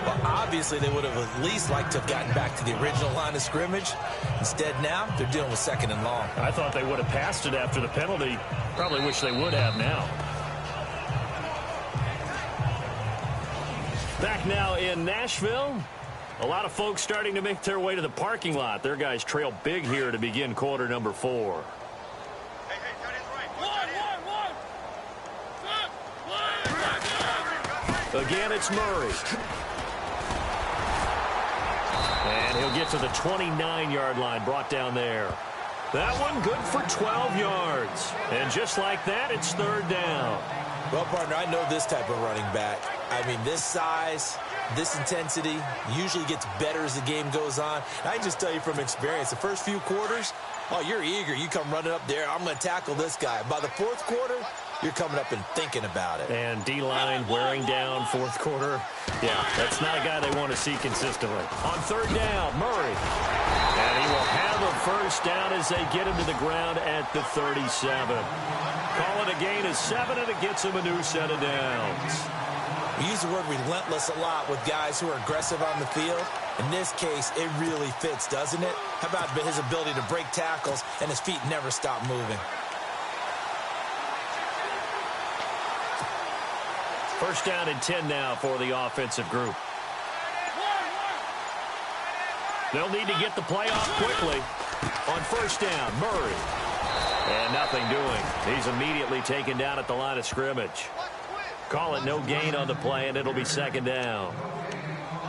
Speaker 3: Well, obviously, they would have at least liked to have gotten back to the original line of scrimmage. Instead, now, they're dealing with second and long.
Speaker 1: I thought they would have passed it after the penalty. Probably wish they would have now. Back now in Nashville. A lot of folks starting to make their way to the parking lot. Their guys trail big here to begin quarter number 4. Again, it's Murray. And he'll get to the 29-yard line, brought down there. That one good for 12 yards. And just like that, it's third down.
Speaker 3: Well, partner, I know this type of running back. I mean, this size, this intensity usually gets better as the game goes on. And I can just tell you from experience, the first few quarters, oh, you're eager. You come running up there, I'm going to tackle this guy. By the fourth quarter, you're coming up and thinking about it.
Speaker 1: And D-line wearing down fourth quarter. Yeah, that's not a guy they want to see consistently. On third down, Murray. And he will have a first down as they get him to the ground at the 37. Call it a gain of 7, and it gets him a new set of downs.
Speaker 3: We use the word relentless a lot with guys who are aggressive on the field. In this case, it really fits, doesn't it? How about his ability to break tackles and his feet never stop moving?
Speaker 1: First down and 10 now for the offensive group. They'll need to get the play off quickly. On first down, Murray. And nothing doing. He's immediately taken down at the line of scrimmage. Call it no gain on the play, and it'll be second down.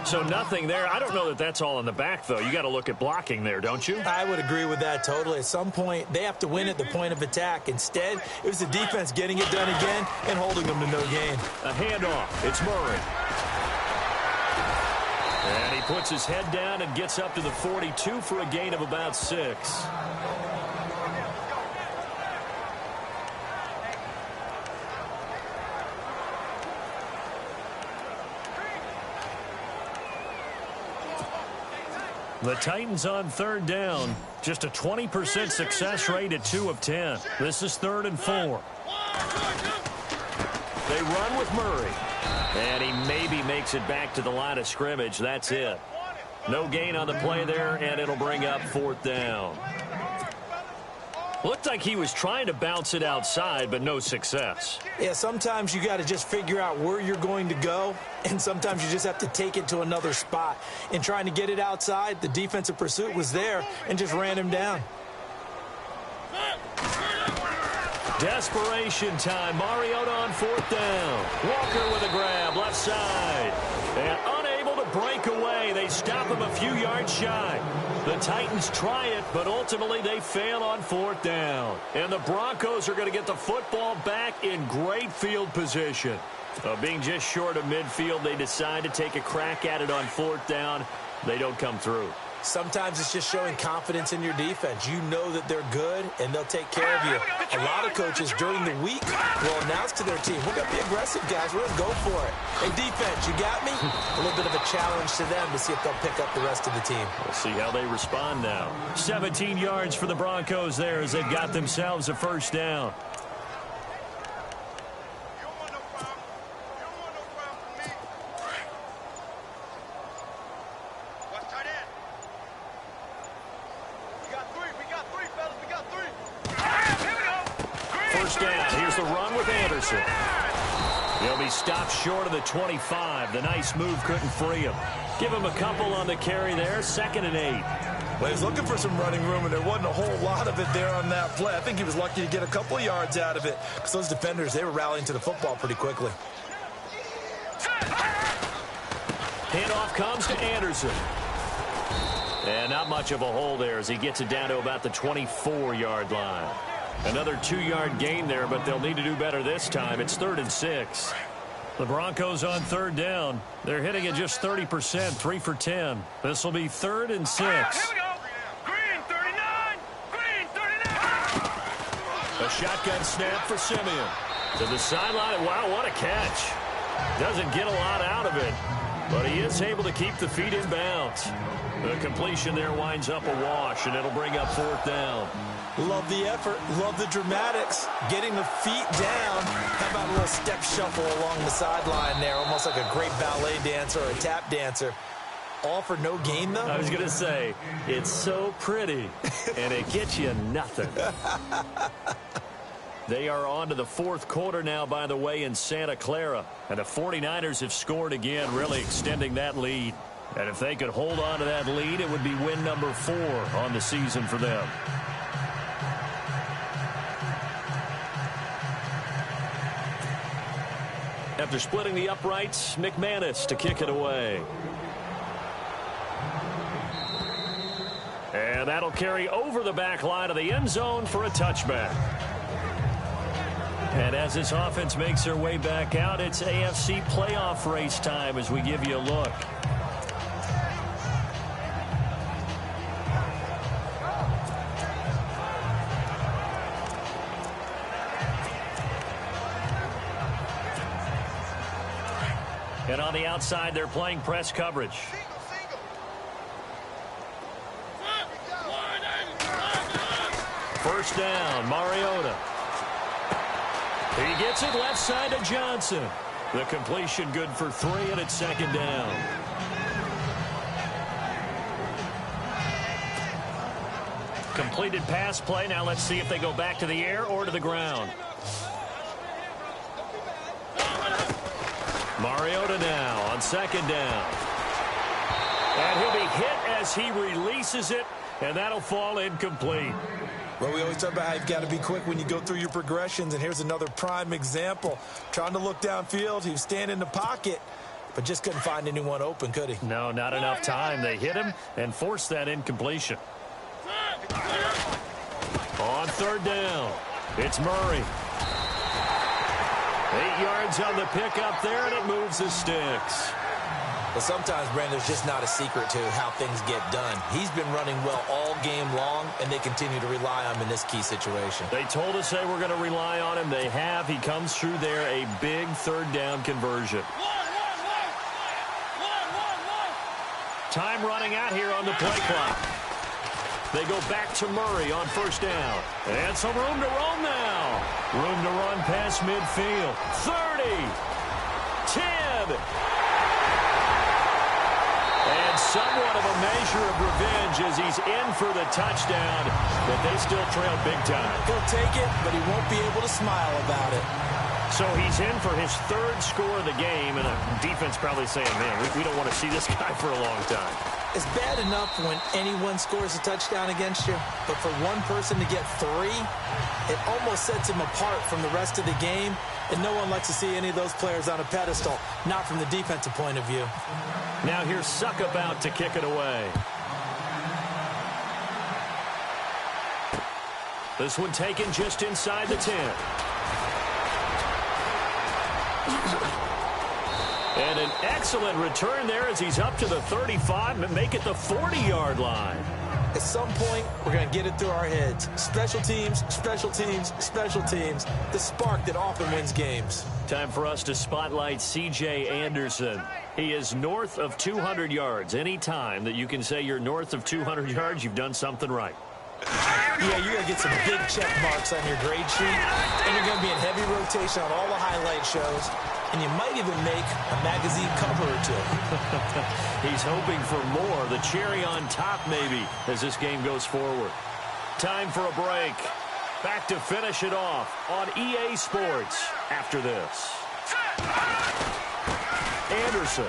Speaker 1: So nothing there. I don't know that that's all in the back, though. You got to look at blocking there, don't you?
Speaker 3: I would agree with that totally. At some point, they have to win at the point of attack. Instead, it was the defense getting it done again and holding them to no gain.
Speaker 1: A handoff. It's Murray. And he puts his head down and gets up to the 42 for a gain of about 6. The Titans on third down. Just a 20% success rate at 2 of 10. This is 3rd and 4. They run with Murray. And he maybe makes it back to the line of scrimmage. That's it. No gain on the play there, and it'll bring up 4th down. Looked like he was trying to bounce it outside, but no success.
Speaker 3: Yeah, sometimes you got to just figure out where you're going to go, and sometimes you just have to take it to another spot. In trying to get it outside, the defensive pursuit was there and just ran him down.
Speaker 1: Desperation time. Mariota on 4th down. Walker with a grab, left side. And unable to break away. They stop him a few yards shy. The Titans try it, but ultimately they fail on 4th down. And the Broncos are going to get the football back in great field position. Being just short of midfield, they decide to take a crack at it on 4th down. They don't come through.
Speaker 3: Sometimes it's just showing confidence in your defense. You know that they're good, and they'll take care of you. A lot of coaches during the week will announce to their team, we're going to be aggressive, guys. We're going to go for it. Hey, defense, you got me? A little bit of a challenge to them to see if they'll pick up the rest of the team.
Speaker 1: We'll see how they respond now. 17 yards for the Broncos there as they've got themselves a first down. First down. Here's the run with Anderson. He'll be stopped short of the 25. The nice move couldn't free him. Give him a couple on the carry there. 2nd and 8.
Speaker 5: Well, he was looking for some running room, and there wasn't a whole lot of it there on that play. I think he was lucky to get a couple of yards out of it because those defenders, they were rallying to the football pretty quickly.
Speaker 1: Handoff comes to Anderson. And not much of a hole there as he gets it down to about the 24-yard line. Another 2-yard gain there, but they'll need to do better this time. It's 3rd and 6. The Broncos on 3rd down. They're hitting it just 30%, 3 for 10. This will be 3rd and 6.
Speaker 2: Here we go. Green 39. Green 39.
Speaker 1: A shotgun snap for Simeon. To the sideline. Wow, what a catch. Doesn't get a lot out of it, but he is able to keep the feet in bounds. The completion there winds up a wash, and it'll bring up 4th down.
Speaker 3: Love the effort. Love the dramatics. Getting the feet down. How about a little step shuffle along the sideline there? Almost like a great ballet dancer or a tap dancer. All for no gain, though?
Speaker 1: I was going to say, it's so pretty, and it gets you nothing. They are on to the 4th quarter now, by the way, in Santa Clara. And the 49ers have scored again, really extending that lead. And if they could hold on to that lead, it would be win number 4 on the season for them. After splitting the uprights, McManus to kick it away. And that'll carry over the back line of the end zone for a touchback. And as this offense makes their way back out, it's AFC playoff race time as we give you a look. And on the outside, they're playing press coverage. First down, Mariota. He gets it left side to Johnson. The completion good for 3, and it's 2nd down. Completed pass play. Now let's see if they go back to the air or to the ground. Mariota now on 2nd down. And he'll be hit as he releases it, and that'll fall incomplete.
Speaker 3: Well, we always talk about how you've got to be quick when you go through your progressions, and here's another prime example. Trying to look downfield, he was standing in the pocket, but just couldn't find anyone open, could he?
Speaker 1: No, not enough time. They hit him and forced that incompletion. On 3rd down, it's Murray. 8 yards on the pickup there, and it moves the sticks.
Speaker 3: But sometimes, Brandon, there's just not a secret to how things get done. He's been running well all game long, and they continue to rely on him in this key situation.
Speaker 1: They told us they were going to rely on him. They have. He comes through there, a big 3rd down conversion. Time running out here on the play clock. They go back to Murray on 1st down. And some room to roam now. Room to run past midfield. 30. 10. And somewhat of a measure of revenge as he's in for the touchdown, but they still trail big time.
Speaker 3: He'll take it, but he won't be able to smile about it.
Speaker 1: So he's in for his 3rd score of the game, and a defense probably saying, man, we don't want to see this guy for a long time.
Speaker 3: It's bad enough when anyone scores a touchdown against you, but for one person to get 3, it almost sets him apart from the rest of the game, and no one likes to see any of those players on a pedestal, not from the defensive point of view.
Speaker 1: Now here's Suckup out to kick it away. This one taken just inside the 10. And an excellent return there as he's up to the 35 and make it the 40-yard line.
Speaker 3: At some point, we're going to get it through our heads. Special teams, special teams, special teams. The spark that often wins games.
Speaker 1: Time for us to spotlight C.J. Anderson. He is north of 200 yards. Any time that you can say you're north of 200 yards, you've done something right.
Speaker 3: Yeah, you're going to get some big check marks on your grade sheet, and you're going to be in heavy rotation on all the highlight shows, and you might even make a magazine cover or two.
Speaker 1: He's hoping for more, the cherry on top maybe, as this game goes forward. Time for a break. Back to finish it off on EA Sports after this. Anderson.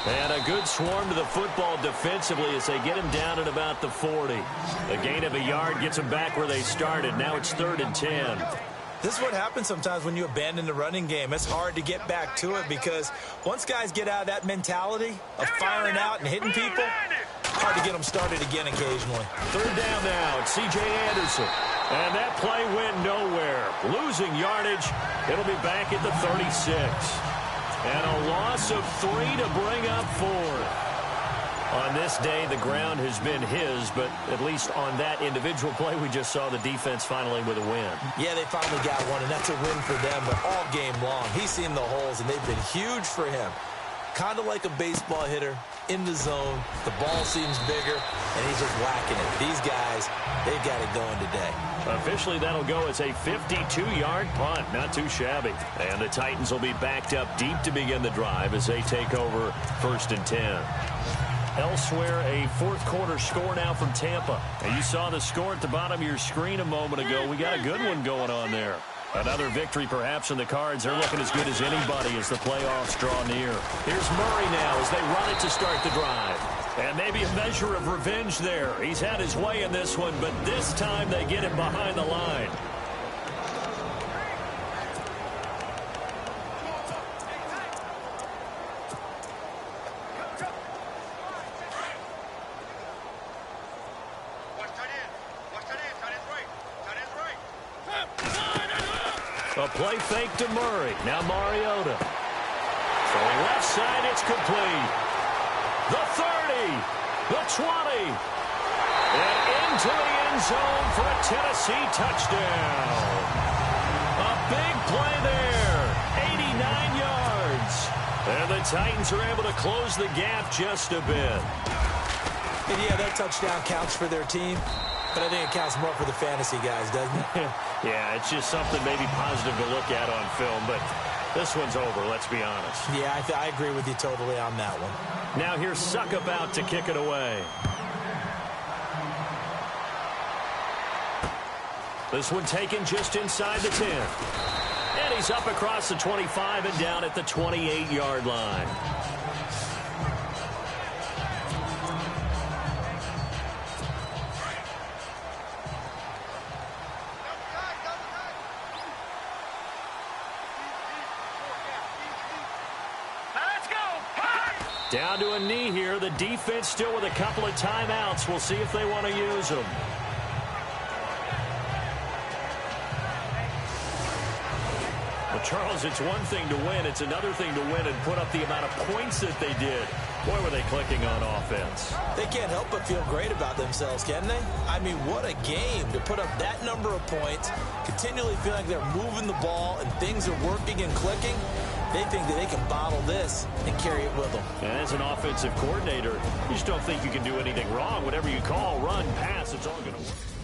Speaker 1: And a good swarm to the football defensively as they get him down at about the 40. A gain of a yard gets them back where they started. Now it's 3rd and 10.
Speaker 3: This is what happens sometimes when you abandon the running game. It's hard to get back to it because once guys get out of that mentality of firing out and hitting people, hard to get them started again occasionally.
Speaker 1: 3rd down now. It's C.J. Anderson. And that play went nowhere. Losing yardage. It'll be back at the 36. And a loss of 3 to bring up 4. On this day, the ground has been his, but at least on that individual play, we just saw the defense finally with a win.
Speaker 3: Yeah, they finally got one, and that's a win for them, but all game long, he's seen the holes, and they've been huge for him. Kind of like a baseball hitter in the zone. The ball seems bigger, and he's just whacking it. These guys, they've got it going today.
Speaker 1: Officially, that'll go as a 52-yard punt. Not too shabby. And the Titans will be backed up deep to begin the drive as they take over 1st and 10. Elsewhere, a fourth-quarter score now from Tampa. And you saw the score at the bottom of your screen a moment ago. We got a good one going on there. Another victory perhaps in the cards. They're looking as good as anybody as the playoffs draw near. Here's Murray now as they run it to start the drive. And maybe a measure of revenge there. He's had his way in this one, but this time they get him behind the line. A play fake to Murray. Now Mariota. So left side, it's complete. The 30. The 20. And into the end zone for a Tennessee touchdown. A big play there. 89 yards. And the Titans are able to close the gap just a bit.
Speaker 3: And yeah, that touchdown counts for their team. But I think it counts more for the fantasy guys, doesn't it?
Speaker 1: Yeah, it's just something maybe positive to look at on film, but this one's over, let's be honest.
Speaker 3: Yeah, I agree with you totally on that one.
Speaker 1: Now here's Suckup out to kick it away. This one taken just inside the 10. And he's up across the 25 and down at the 28-yard line. Down to a knee here. The defense still with a couple of timeouts. We'll see if they want to use them. Well, Charles, it's one thing to win. It's another thing to win and put up the amount of points that they did. Boy, were they clicking on offense.
Speaker 3: They can't help but feel great about themselves, can they? I mean, what a game to put up that number of points, continually feel like they're moving the ball and things are working and clicking. They think that they can bottle this and carry it with them.
Speaker 1: And as an offensive coordinator, you just don't think you can do anything wrong. Whatever you call, run, pass, it's all going to work.